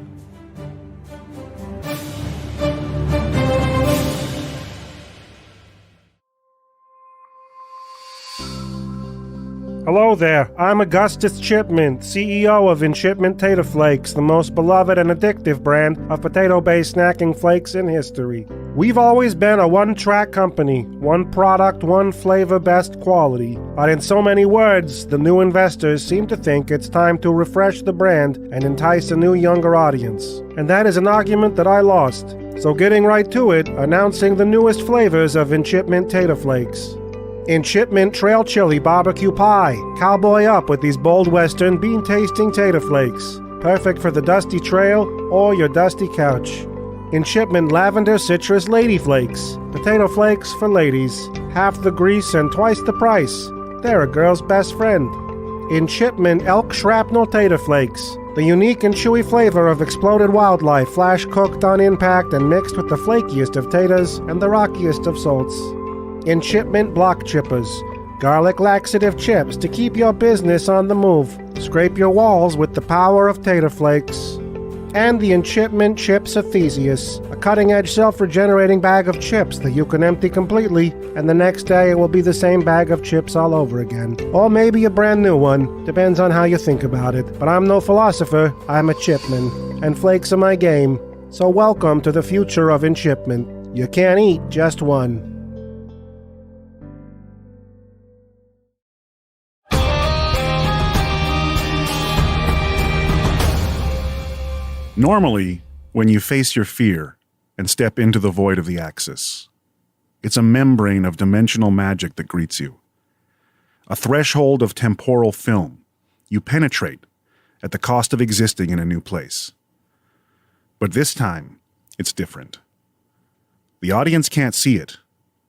Hello there, I'm Augustus Chipman, CEO of Enshipment Tater Flakes, the most beloved and addictive brand of potato-based snacking flakes in history. We've always been a one-track company, one product, one flavor, best quality. But in so many words, the new investors seem to think it's time to refresh the brand and entice a new younger audience. And that is an argument that I lost. So getting right to it, announcing the newest flavors of Enshipment Tater Flakes. Enshipment Trail Chili Barbecue Pie. Cowboy up with these bold western bean-tasting tater flakes. Perfect for the dusty trail or your dusty couch. Enshipment Lavender Citrus Lady Flakes. Potato flakes for ladies. Half the grease and twice the price. They're a girl's best friend. Enshipment Elk Shrapnel Tater Flakes. The unique and chewy flavor of exploded wildlife flash cooked on impact and mixed with the flakiest of taters and the rockiest of salts. Enshipment Block Chippers. Garlic laxative chips to keep your business on the move. Scrape your walls with the power of tater flakes. And the Enshipment Chips of Theseus, a cutting-edge self-regenerating bag of chips that you can empty completely, and the next day it will be the same bag of chips all over again. Or maybe a brand new one, depends on how you think about it. But I'm no philosopher, I'm a chipman, and flakes are my game. So welcome to the future of Enshipment. You can't eat just one. Normally, when you face your fear and step into the void of the Axis, it's a membrane of dimensional magic that greets you. A threshold of temporal film you penetrate at the cost of existing in a new place. But this time, it's different. The audience can't see it.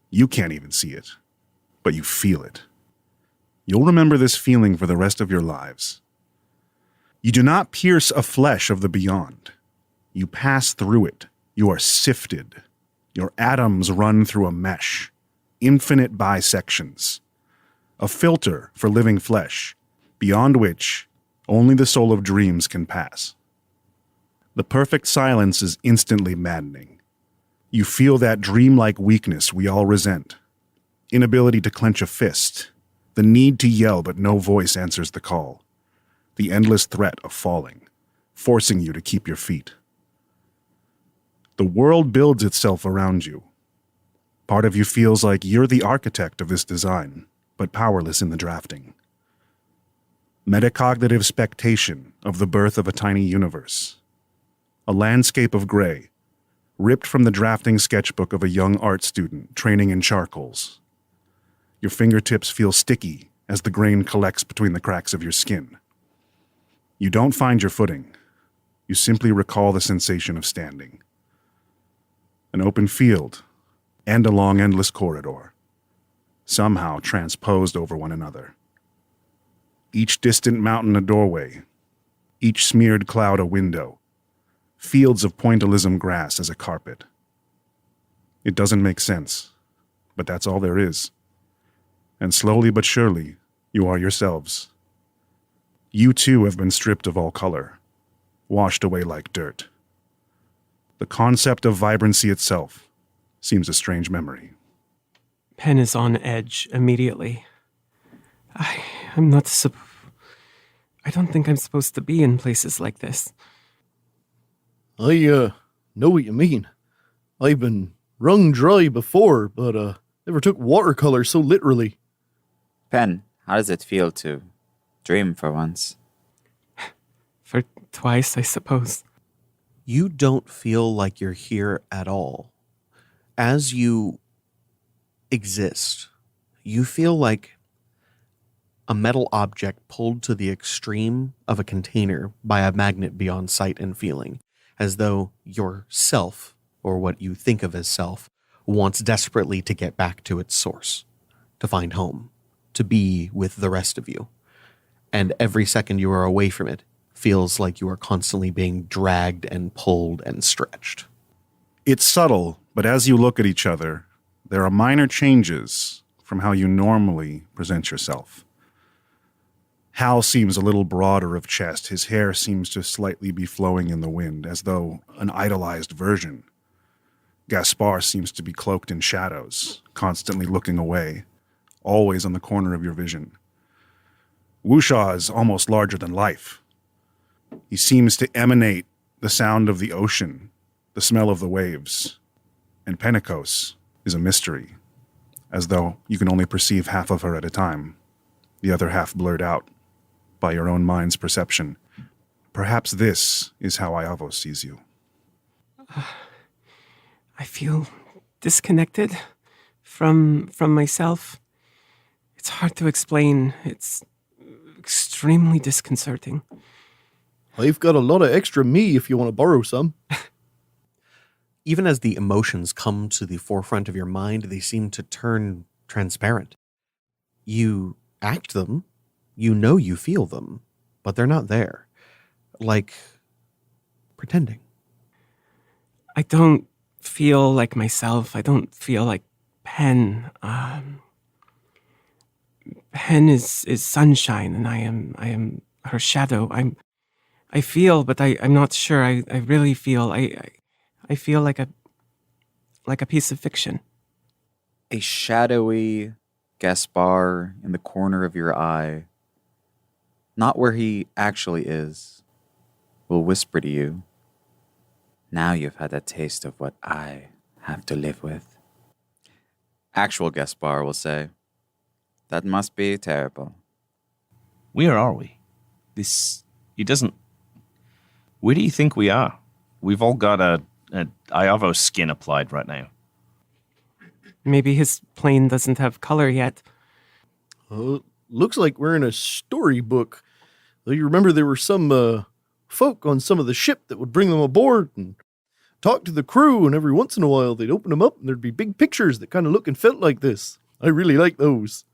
You can't even see it. But you feel it. You'll remember this feeling for the rest of your lives. You do not pierce a flesh of the beyond. You pass through it. You are sifted. Your atoms run through a mesh. Infinite bisections. A filter for living flesh, beyond which only the soul of dreams can pass. The perfect silence is instantly maddening. You feel that dreamlike weakness we all resent. Inability to clench a fist. The need to yell but no voice answers the call. The endless threat of falling, forcing you to keep your feet. The world builds itself around you. Part of you feels like you're the architect of this design, but powerless in the drafting. Metacognitive spectation of the birth of a tiny universe. A landscape of gray, ripped from the drafting sketchbook of a young art student training in charcoals. Your fingertips feel sticky as the grain collects between the cracks of your skin. You don't find your footing. You simply recall the sensation of standing. An open field and a long endless corridor, somehow transposed over one another. Each distant mountain a doorway, each smeared cloud a window, fields of pointillism grass as a carpet. It doesn't make sense, but that's all there is. And slowly but surely, you are yourselves. You too have been stripped of all color, washed away like dirt. The concept of vibrancy itself seems a strange memory. Pen is on edge immediately. I'm not I don't think I'm supposed to be in places like this. I know what you mean. I've been wrung dry before, but never took watercolor so literally. Pen, how does it feel to dream for once? For twice, I suppose. You don't feel like you're here at all. As you exist, you feel like a metal object pulled to the extreme of a container by a magnet beyond sight and feeling, as though yourself, or what you think of as self, wants desperately to get back to its source, to find home, to be with the rest of you. And every second you are away from it feels like you are constantly being dragged and pulled and stretched. It's subtle, but as you look at each other, there are minor changes from how you normally present yourself. Hal seems a little broader of chest. His hair seems to slightly be flowing in the wind, as though an idolized version. Gaspar seems to be cloaked in shadows, constantly looking away, always on the corner of your vision. Wusha is almost larger than life. He seems to emanate the sound of the ocean, the smell of the waves, and Pentecost is a mystery, as though you can only perceive half of her at a time, the other half blurred out by your own mind's perception. Perhaps this is how Iavo sees you. I feel disconnected from myself. It's hard to explain. It's extremely disconcerting. I've got a lot of extra me if you want to borrow some. Even as the emotions come to the forefront of your mind, they seem to turn transparent. You act them, you know you feel them, but they're not there. Like pretending. I don't feel like myself. I don't feel like Pen. Pen is sunshine, and I am her shadow. I feel, but I'm not sure. I really feel. I feel like a piece of fiction. A shadowy Gaspar in the corner of your eye, not where he actually is, will whisper to you, "Now you've had a taste of what I have to live with." Actual Gaspar will say, "That must be terrible." Where are we? He doesn't... Where do you think we are? We've all got a Iavo skin applied right now. Maybe his plane doesn't have color yet. Looks like we're in a storybook. You remember there were some folk on some of the ship that would bring them aboard and talk to the crew, and every once in a while they'd open them up and there'd be big pictures that kind of look and felt like this. I really like those.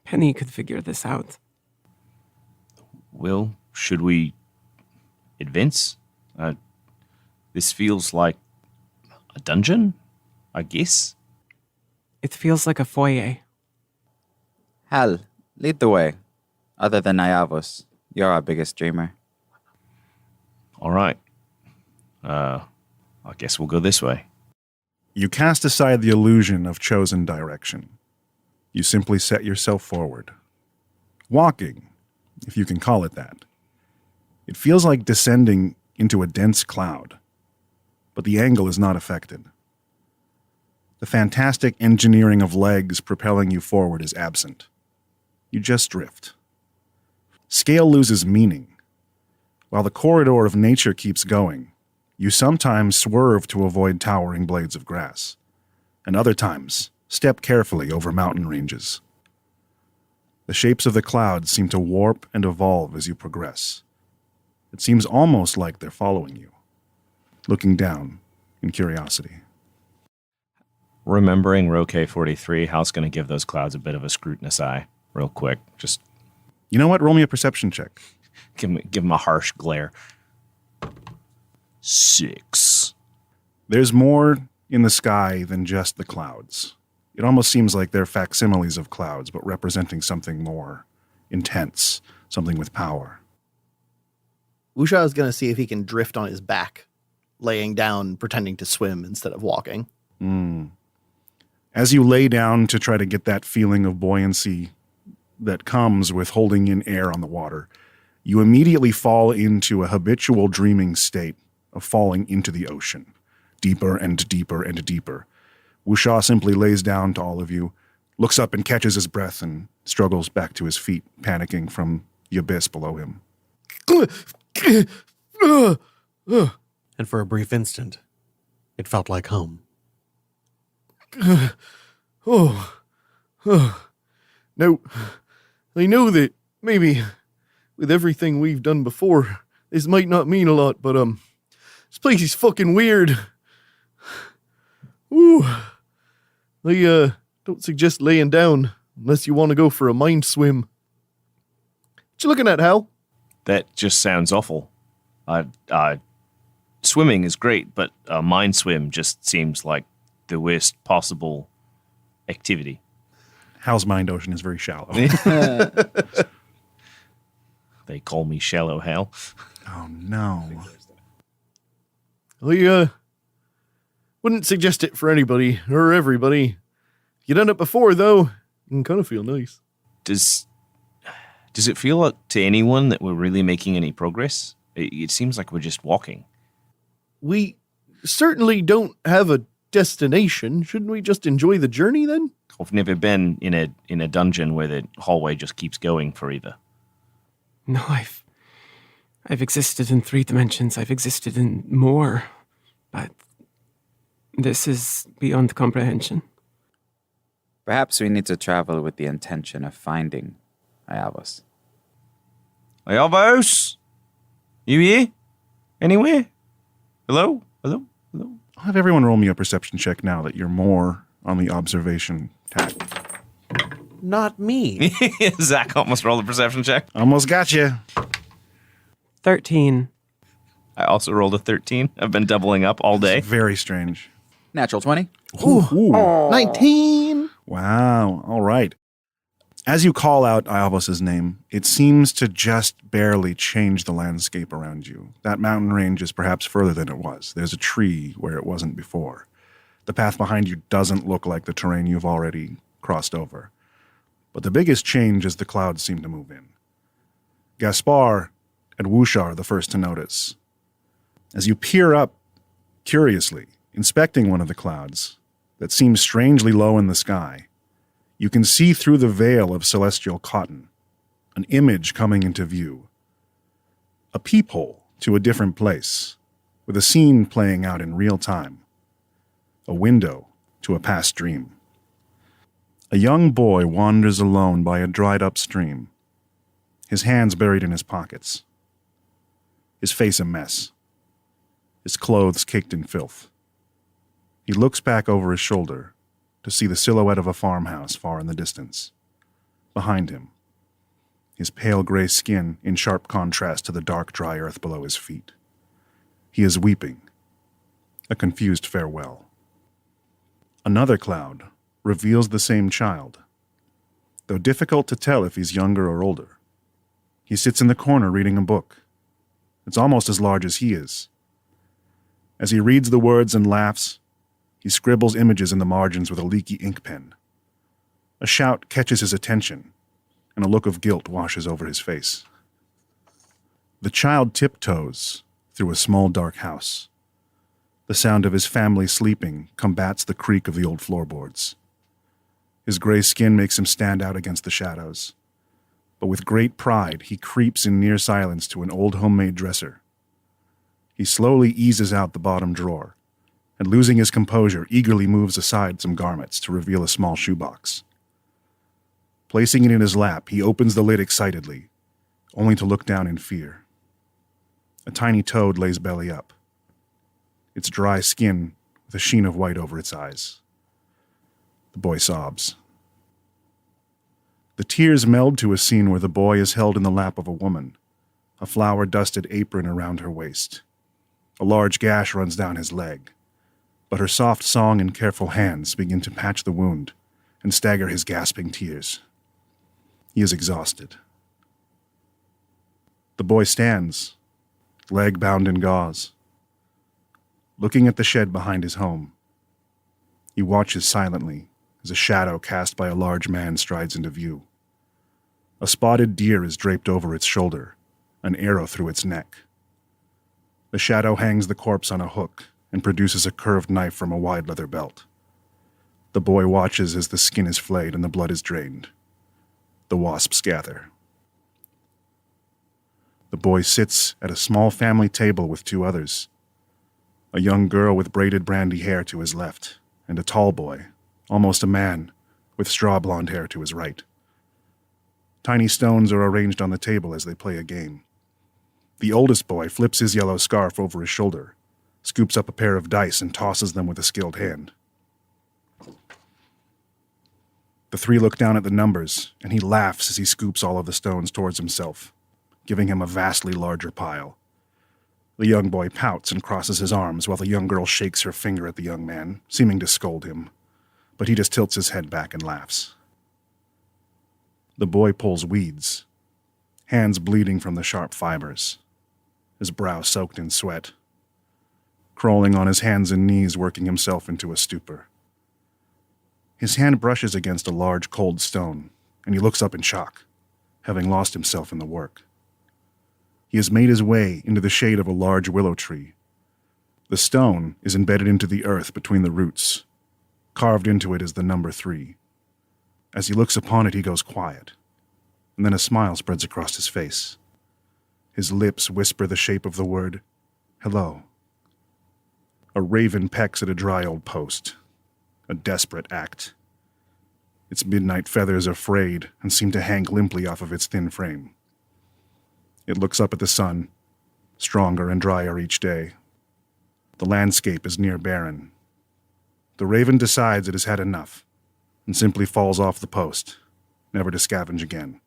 Penny could figure this out. Well, should we advance? This feels like a dungeon, I guess. It feels like a foyer. Hal, lead the way. Other than Iavos, you're our biggest dreamer. All right. I guess we'll go this way. You cast aside the illusion of chosen direction. You simply set yourself forward. Walking, if you can call it that. It feels like descending into a dense cloud, but the angle is not affected. The fantastic engineering of legs propelling you forward is absent. You just drift. Scale loses meaning. While the corridor of nature keeps going, you sometimes swerve to avoid towering blades of grass, and other times step carefully over mountain ranges. The shapes of the clouds seem to warp and evolve as you progress. It seems almost like they're following you, looking down in curiosity. Remembering Roque 43, Hal's going to give those clouds a bit of a scrutinous eye real quick. Just, you know what? Roll me a perception check. Give him a harsh glare. 6. There's more in the sky than just the clouds. It almost seems like they're facsimiles of clouds, but representing something more intense, something with power. Wusha is going to see if he can drift on his back, laying down, pretending to swim instead of walking. As you lay down to try to get that feeling of buoyancy, that comes with holding in air on the water, you immediately fall into a habitual dreaming state of falling into the ocean, deeper and deeper and deeper. Wusha simply lays down to all of you, looks up and catches his breath and struggles back to his feet, panicking from the abyss below him. And for a brief instant, it felt like home. Now, I know that maybe with everything we've done before, this might not mean a lot, but this place is fucking weird. Ooh. I don't suggest laying down unless you want to go for a mind swim. What you looking at, Hal? That just sounds awful. Swimming is great, but a mind swim just seems like the worst possible activity. Hal's mind ocean is very shallow. They call me Shallow Hal. Oh, no. I wouldn't suggest it for anybody or everybody. If you've done it before, though, you can kind of feel nice. Does it feel like to anyone that we're really making any progress? It seems like we're just walking. We certainly don't have a destination. Shouldn't we just enjoy the journey then? I've never been in a dungeon where the hallway just keeps going forever. No, I've existed in 3 dimensions. I've existed in more, but this is beyond comprehension. Perhaps we need to travel with the intention of finding Ayavos. Ayavos? You here? Anywhere? Hello? Hello? Hello? I'll have everyone roll me a perception check now that you're more on the observation tack. Not me. Zach almost rolled a perception check. Almost got you. 13. I also rolled a 13. I've been doubling up all day. Very strange. Natural 20. Ooh. 19. Wow. All right. As you call out Ayavos' name, it seems to just barely change the landscape around you. That mountain range is perhaps further than it was. There's a tree where it wasn't before. The path behind you doesn't look like the terrain you've already crossed over. But the biggest change is the clouds seem to move in. Gaspar and Wusha are the first to notice. As you peer up curiously, inspecting one of the clouds that seems strangely low in the sky, you can see through the veil of celestial cotton an image coming into view. A peephole to a different place, with a scene playing out in real time. A window to a past dream. A young boy wanders alone by a dried-up stream, his hands buried in his pockets, his face a mess, his clothes caked in filth. He looks back over his shoulder to see the silhouette of a farmhouse far in the distance. Behind him, his pale gray skin in sharp contrast to the dark, dry earth below his feet. He is weeping, a confused farewell. Another cloud reveals the same child, though difficult to tell if he's younger or older. He sits in the corner reading a book. It's almost as large as he is. As he reads the words and laughs, he scribbles images in the margins with a leaky ink pen. A shout catches his attention, and a look of guilt washes over his face. The child tiptoes through a small dark house. The sound of his family sleeping combats the creak of the old floorboards. His gray skin makes him stand out against the shadows. But with great pride, he creeps in near silence to an old homemade dresser. He slowly eases out the bottom drawer, and losing his composure, eagerly moves aside some garments to reveal a small shoebox. Placing it in his lap, he opens the lid excitedly, only to look down in fear. A tiny toad lays belly up, its dry skin with a sheen of white over its eyes. The boy sobs. The tears meld to a scene where the boy is held in the lap of a woman, a flour-dusted apron around her waist. A large gash runs down his leg, but her soft song and careful hands begin to patch the wound and stagger his gasping tears. He is exhausted. The boy stands, leg bound in gauze, looking at the shed behind his home. He watches silently as a shadow cast by a large man strides into view. A spotted deer is draped over its shoulder, an arrow through its neck. The shadow hangs the corpse on a hook and produces a curved knife from a wide leather belt. The boy watches as the skin is flayed and the blood is drained. The wasps gather. The boy sits at a small family table with two others. A young girl with braided brandy hair to his left, and a tall boy, almost a man, with straw blonde hair to his right. Tiny stones are arranged on the table as they play a game. The oldest boy flips his yellow scarf over his shoulder, scoops up a pair of dice and tosses them with a skilled hand. The three look down at the numbers, and he laughs as he scoops all of the stones towards himself, giving him a vastly larger pile. The young boy pouts and crosses his arms while the young girl shakes her finger at the young man, seeming to scold him, but he just tilts his head back and laughs. The boy pulls weeds, hands bleeding from the sharp fibers, his brow soaked in sweat, crawling on his hands and knees, working himself into a stupor. His hand brushes against a large cold stone, and he looks up in shock, having lost himself in the work. He has made his way into the shade of a large willow tree. The stone is embedded into the earth between the roots. Carved into it is the number 3. As he looks upon it, he goes quiet, and then a smile spreads across his face. His lips whisper the shape of the word, hello. A raven pecks at a dry old post, a desperate act. Its midnight feathers are frayed and seem to hang limply off of its thin frame. It looks up at the sun, stronger and drier each day. The landscape is near barren. The raven decides it has had enough and simply falls off the post, never to scavenge again.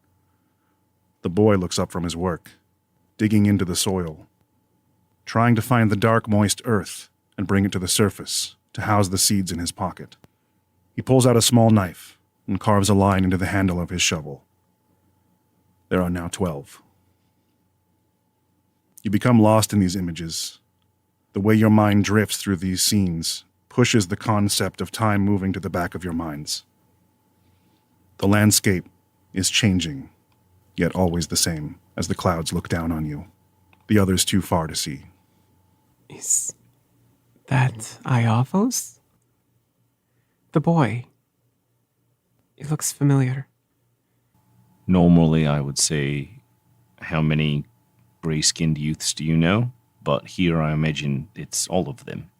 The boy looks up from his work, digging into the soil, trying to find the dark, moist earth and bring it to the surface to house the seeds in his pocket. He pulls out a small knife and carves a line into the handle of his shovel. There are now 12. You become lost in these images. The way your mind drifts through these scenes pushes the concept of time moving to the back of your minds. The landscape is changing, yet always the same, as the clouds look down on you, the others too far to see. Is that Iavos? The boy. He looks familiar. Normally, I would say, how many gray-skinned youths do you know? But here I imagine it's all of them.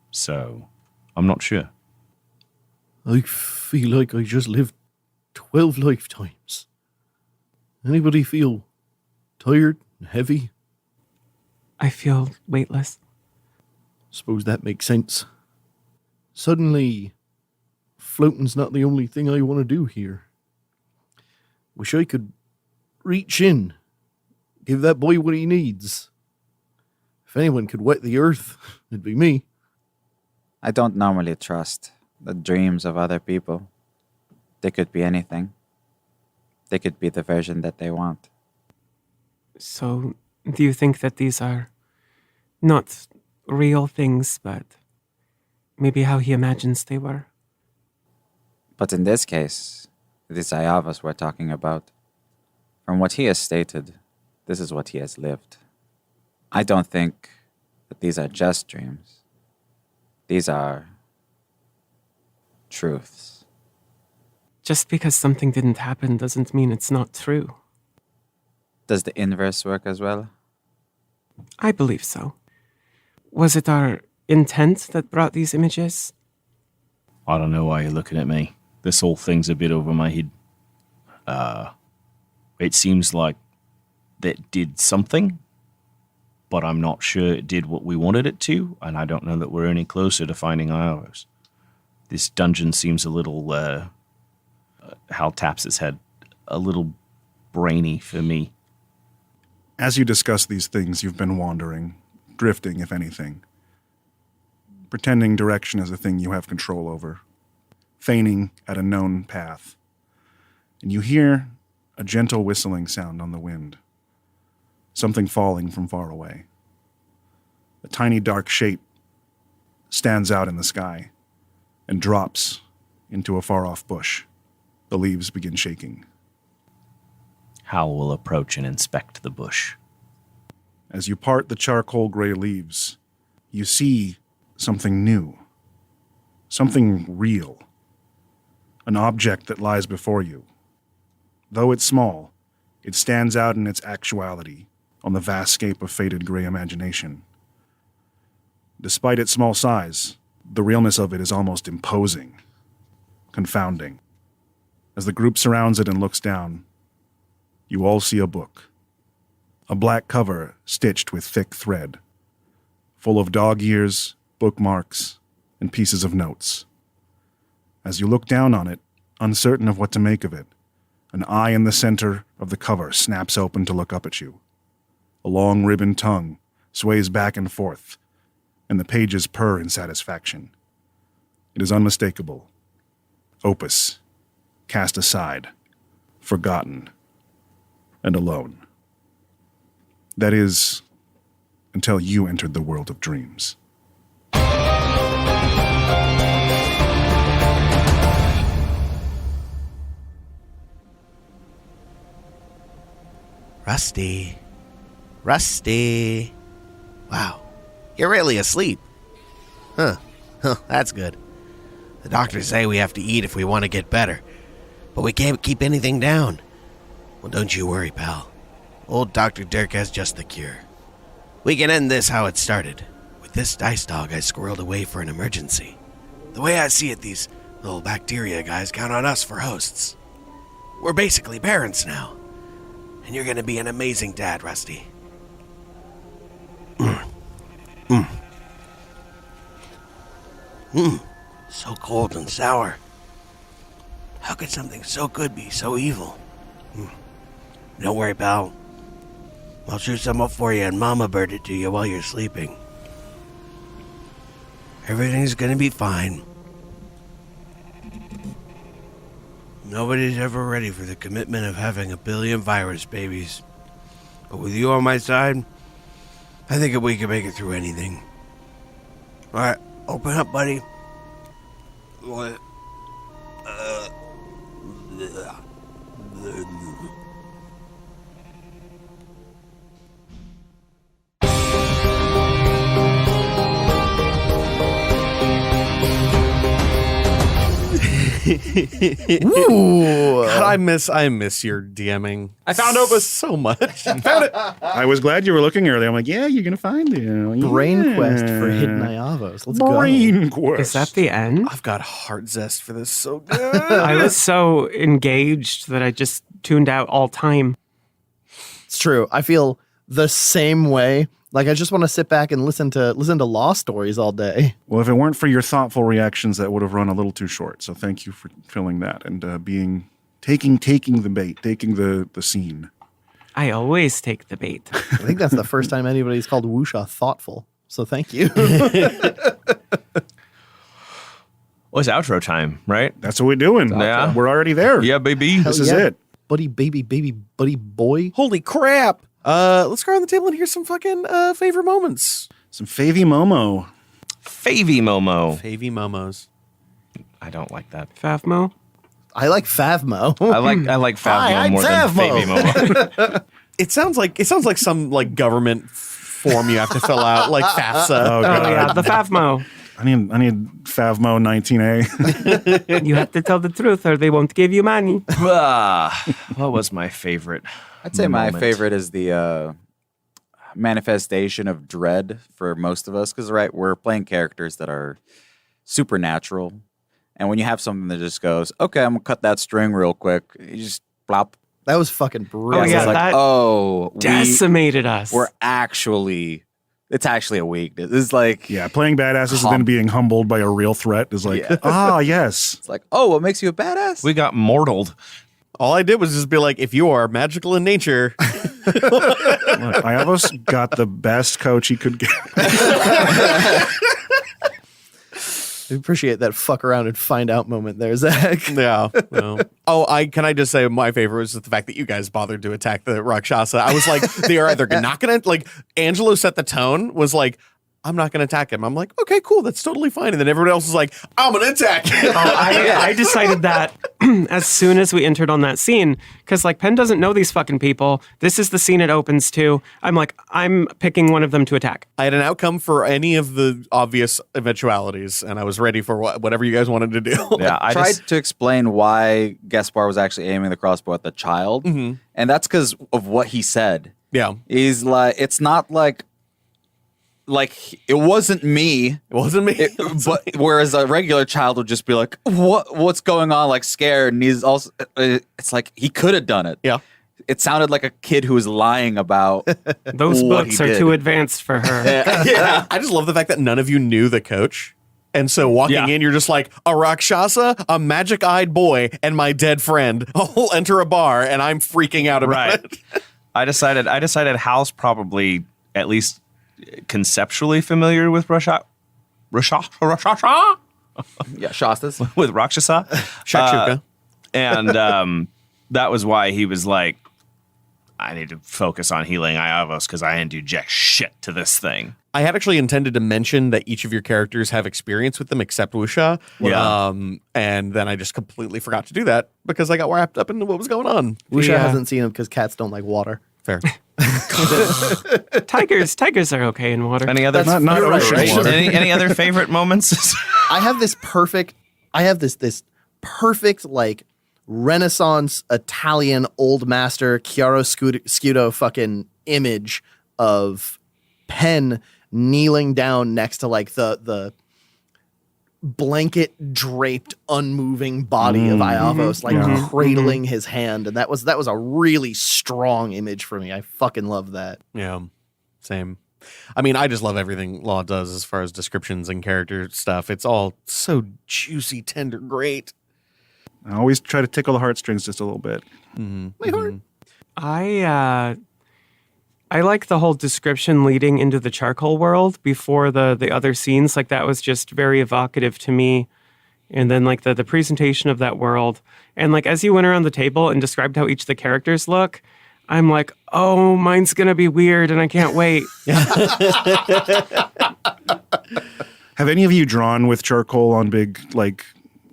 So, I'm not sure. I feel like I just lived 12 lifetimes. Anybody feel tired and heavy? I feel weightless. Suppose that makes sense. Suddenly, floating's not the only thing I want to do here. Wish I could reach in, give that boy what he needs. If anyone could wet the earth, it'd be me. I don't normally trust the dreams of other people. They could be anything. They could be the version that they want. So, do you think that these are not real things, but maybe how he imagines they were? But in this case, it is Iavos we're talking about. From what he has stated, this is what he has lived. I don't think that these are just dreams. These are truths. Just because something didn't happen doesn't mean it's not true. Does the inverse work as well? I believe so. Was it our intent that brought these images? I don't know why you're looking at me. This whole thing's a bit over my head. It seems like that did something, but I'm not sure it did what we wanted it to, and I don't know that we're any closer to finding ours. This dungeon seems a little, Hal taps his head, a little brainy for me. As you discuss these things, you've been wandering, drifting, if anything. Pretending direction is a thing you have control over. Feigning at a known path. And you hear a gentle whistling sound on the wind. Something falling from far away. A tiny dark shape stands out in the sky and drops into a far-off bush. The leaves begin shaking. Hal will approach and inspect the bush. As you part the charcoal gray leaves, you see something new, something real, an object that lies before you. Though it's small, it stands out in its actuality on the vast scape of faded gray imagination. Despite its small size, the realness of it is almost imposing, confounding. As the group surrounds it and looks down, you all see a book. A black cover stitched with thick thread, full of dog ears, bookmarks, and pieces of notes. As you look down on it, uncertain of what to make of it, an eye in the center of the cover snaps open to look up at you. A long ribbon tongue sways back and forth, and the pages purr in satisfaction. It is unmistakable. Opus, cast aside, forgotten, and alone. That is, until you entered the world of dreams. Rusty. Rusty. Wow. You're really asleep. Huh. That's good. The doctors say we have to eat if we want to get better, but we can't keep anything down. Well, don't you worry, pal. Old Dr. Dirk has just the cure. We can end this how it started. With this DyCE dog I squirreled away for an emergency. The way I see it, these little bacteria guys count on us for hosts. We're basically parents now. And you're gonna be an amazing dad, Rusty. So cold and sour. How could something so good be so evil? Don't worry, pal. I'll shoot some up for you and Mama bird it to you while you're sleeping. Everything's gonna be fine. Nobody's ever ready for the commitment of having a billion virus babies. But with you on my side, I think we can make it through anything. Alright, open up, buddy. What? Ooh. God, I miss your DMing. I found Opus. So much. Found it. I was glad you were looking earlier. I'm like, yeah, you're going to find it. Brain quest for hidden Iavos. Let's Brain go. quest. Is that the end? I've got heart zest for this so good. I was so engaged that I just tuned out all time. It's true. I feel the same way. Like I just want to sit back and listen to law stories all day. Well, if it weren't for your thoughtful reactions, that would have run a little too short. So thank you for filling that and taking the bait, taking the scene. I always take the bait. I think that's the first time anybody's called Wusha thoughtful. So thank you. Well, it's outro time, right? That's what we're doing. Yeah. We're already there. Yeah, baby. This is it. Buddy, baby, buddy, boy. Holy crap. Let's go around the table and hear some fucking favorite moments. Some Favy Momo. Favy Momo. Favy momos. I don't like that. Favmo? I like Favmo. I like Favmo Hi, I'm more than Favmo. Favy Momo. It sounds like some like government form you have to fill out, like FAFSA. Oh, Oh, God. yeah, the Favmo. I need Favmo 19A. You have to tell the truth or they won't give you money. What was my favorite? I'd say my moment? favorite is the manifestation of dread for most of us. Because, right, we're playing characters that are supernatural. And when you have something that just goes, okay, I'm going to cut that string real quick. You just plop. That was fucking brutal. Oh, yeah, It's like, that oh, decimated us. we're actually, it's actually a weakness. It's like, Yeah, playing badasses and then being humbled by a real threat is like, Yeah. Yes. it's like, oh, what makes you a badass? We got mortaled. All I did was just be like, if you are magical in nature, Look, I almost got the best coach he could get. I appreciate that fuck around and find out moment there, Zach. yeah. Well. Can I just say my favorite was just the fact that you guys bothered to attack the Rakshasa. I was like, they are either not gonna like. Angelo set the tone. Was like, I'm not going to attack him. I'm like, okay, cool. That's totally fine. And then everyone else is like, I'm going to attack him. I decided that as soon as we entered on that scene, because like Penn doesn't know these fucking people. This is the scene it opens to. I'm like, I'm picking one of them to attack. I had an outcome for any of the obvious eventualities, and I was ready for whatever you guys wanted to do. Yeah, I tried to explain why Gaspar was actually aiming the crossbow at the child, and that's because of what he said. Yeah, he's like, it's not like it wasn't me. It wasn't me. But whereas a regular child would just be like, what's going on? Like scared. And he's also, it's like he could have done it. Yeah. It sounded like a kid who was lying about those books are too advanced for her. Yeah. I just love the fact that none of you knew the coach. And so walking in, you're just like, a Rakshasa, a magic-eyed boy, and my dead friend all enter a bar, and I'm freaking out about it. I decided Hal's probably at least conceptually familiar with Shastas with Rakshasa Shakshuka, and that was why he was like, I need to focus on healing Iavos because I didn't do jack shit to this thing. I had actually intended to mention that each of your characters have experience with them except Wusha. Yeah. And then I just completely forgot to do that because I got wrapped up into what was going on. Wusha hasn't seen him because cats don't like water. Fair. Tigers are okay in water. Any other not ocean water. Any other favorite moments? I have this perfect like Renaissance Italian old master chiaroscuro fucking image of Penn kneeling down next to like the blanket draped unmoving body of Iavos, like cradling his hand, and that was a really strong image for me. I fucking love that. Yeah, same. I mean, I just love everything Law does as far as descriptions and character stuff. It's all so juicy, tender, great. I always try to tickle the heartstrings just a little bit. My heart. I like the whole description leading into the charcoal world before the other scenes. Like that was just very evocative to me. And then like the presentation of that world. And like as you went around the table and described how each of the characters look, I'm like, oh, mine's going to be weird and I can't wait. Have any of you drawn with charcoal on big, like...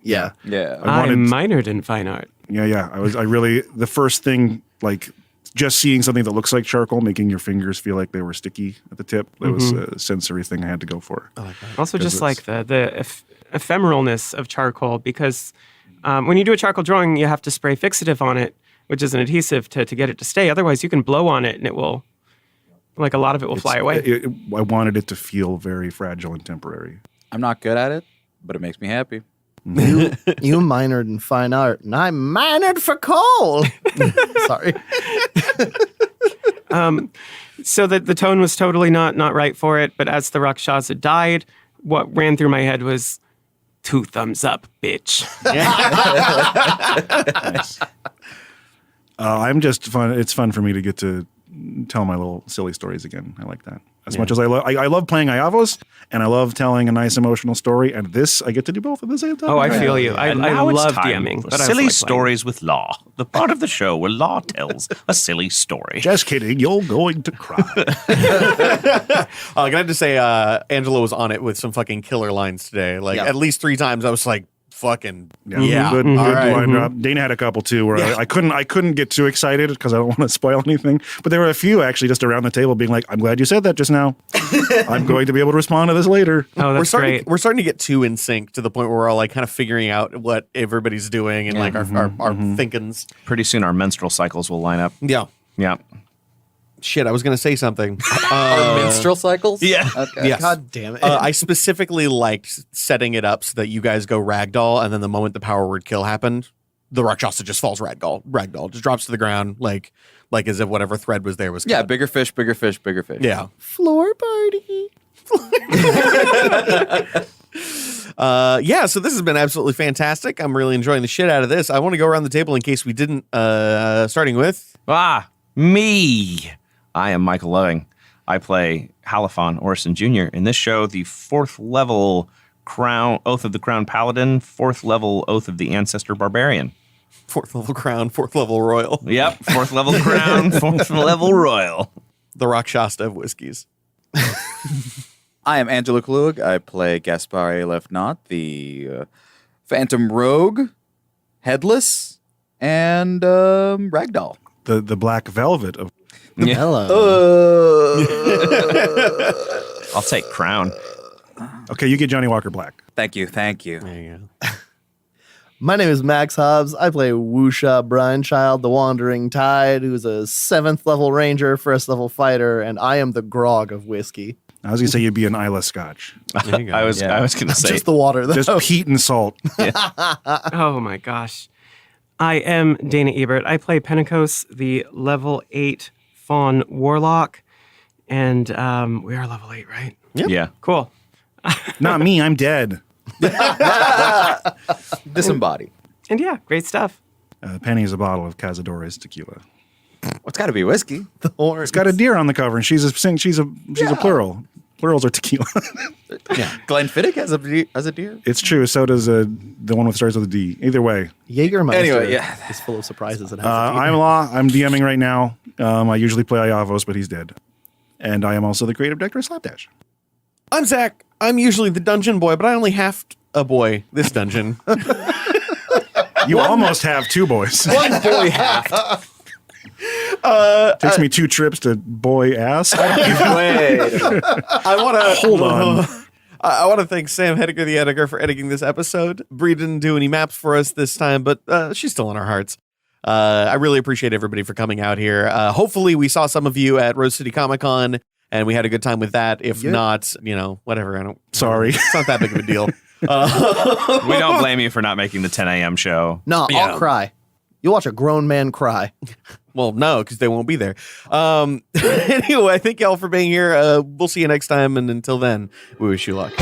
Yeah. I minored in fine art. Yeah. The first thing, like... just seeing something that looks like charcoal, making your fingers feel like they were sticky at the tip. That was a sensory thing I had to go for. I like that. Also just like the ephemeralness of charcoal, because when you do a charcoal drawing, you have to spray fixative on it, which is an adhesive to get it to stay. Otherwise, you can blow on it and it will, like a lot of it will fly away. I wanted it to feel very fragile and temporary. I'm not good at it, but it makes me happy. You minored in fine art, and I minored for coal. Sorry. So that the tone was totally not right for it. But as the Rakshasa died, what ran through my head was 2 thumbs up, bitch. Nice. I'm just fun. It's fun for me to get to tell my little silly stories again. I like that. As much as I love playing Iavos, and I love telling a nice emotional story, and this, I get to do both at the same time. Oh, I feel you. I love time DMing. for But silly I like stories with Law. The part of the show where Law tells a silly story. Just kidding. You're going to cry. I'm gonna have to say, Angela was on it with some fucking killer lines today. Like at least 3 times, I was like, "Fucking Good line drop. Dana had a couple too where I couldn't get too excited because I don't want to spoil anything. But there were a few actually just around the table being like, "I'm glad you said that just now. I'm going to be able to respond to this later." Oh, that's great. We're starting to get too in sync to the point where we're all like kind of figuring out what everybody's doing and like our thinkings. Pretty soon our menstrual cycles will line up. Yeah. Yeah. Shit, I was gonna say something. Our menstrual cycles? Yeah. Okay. Yes. God damn it. I specifically liked setting it up so that you guys go ragdoll, and then the moment the power word kill happened, the Rakshasa just falls ragdoll, just drops to the ground, like as if whatever thread was there was cut. Yeah, bigger fish, bigger fish, bigger fish. Yeah. Floor party. So this has been absolutely fantastic. I'm really enjoying the shit out of this. I want to go around the table in case we didn't, starting with... Me. I am Michael Loving. I play Halifon Orson Jr. In this show, the 4th level Crown Oath of the Crown Paladin, 4th level Oath of the Ancestor Barbarian. 4th level Crown, 4th level Royal. Yep, 4th level Crown, 4th level Royal. The Rakshasa of whiskeys. I am Angela Klug. I play Gaspar Lefnot, the Phantom Rogue, Headless, and Ragdoll. The black velvet of. Hello. I'll take Crown. Okay, you get Johnny Walker Black. Thank you. There you go. My name is Max Hobbs. I play Wusha Brinechild, the Wandering Tide, who's a 7th level ranger, 1st level fighter, and I am the grog of whiskey. I was gonna say you'd be an Isla Scotch. There you go. I was going to say. Just the water, though. Just peat and salt. Oh my gosh. I am Dana Ebert. I play Pentecost, the level 8 Fawn Warlock. And we are level 8, right? Yeah. Cool. Not me. I'm dead. Disembodied. And yeah, great stuff. Penny is a bottle of Cazadores tequila. It's got to be whiskey. It's got a deer on the cover, and she's a plural. Plurals are tequila. Glenfiddich has a deer. It's true. So does the one with starts with a D. Either way. Jägermeister Anyway, yeah. is full of surprises. And has a I'm Law. I'm DMing right now. I usually play Iavos, but he's dead. And I am also the creative director of Slapdash. I'm Zach. I'm usually the dungeon boy, but I only have a boy this dungeon. You almost have 2 boys. One boy half. Takes me 2 trips to boy ass. Wait. I want to Hold on. I want to thank Sam Hediger, the editor, for editing this episode. Bree didn't do any maps for us this time, but she's still in our hearts. I really appreciate everybody for coming out here. Hopefully, we saw some of you at Rose City Comic Con, and we had a good time with that. If not, whatever. Sorry. It's not that big of a deal. We don't blame you for not making the 10 a.m. show. No, I'll cry. You'll watch a grown man cry. Well, no, because they won't be there. Anyway, thank y'all for being here. We'll see you next time, and until then, we wish you luck.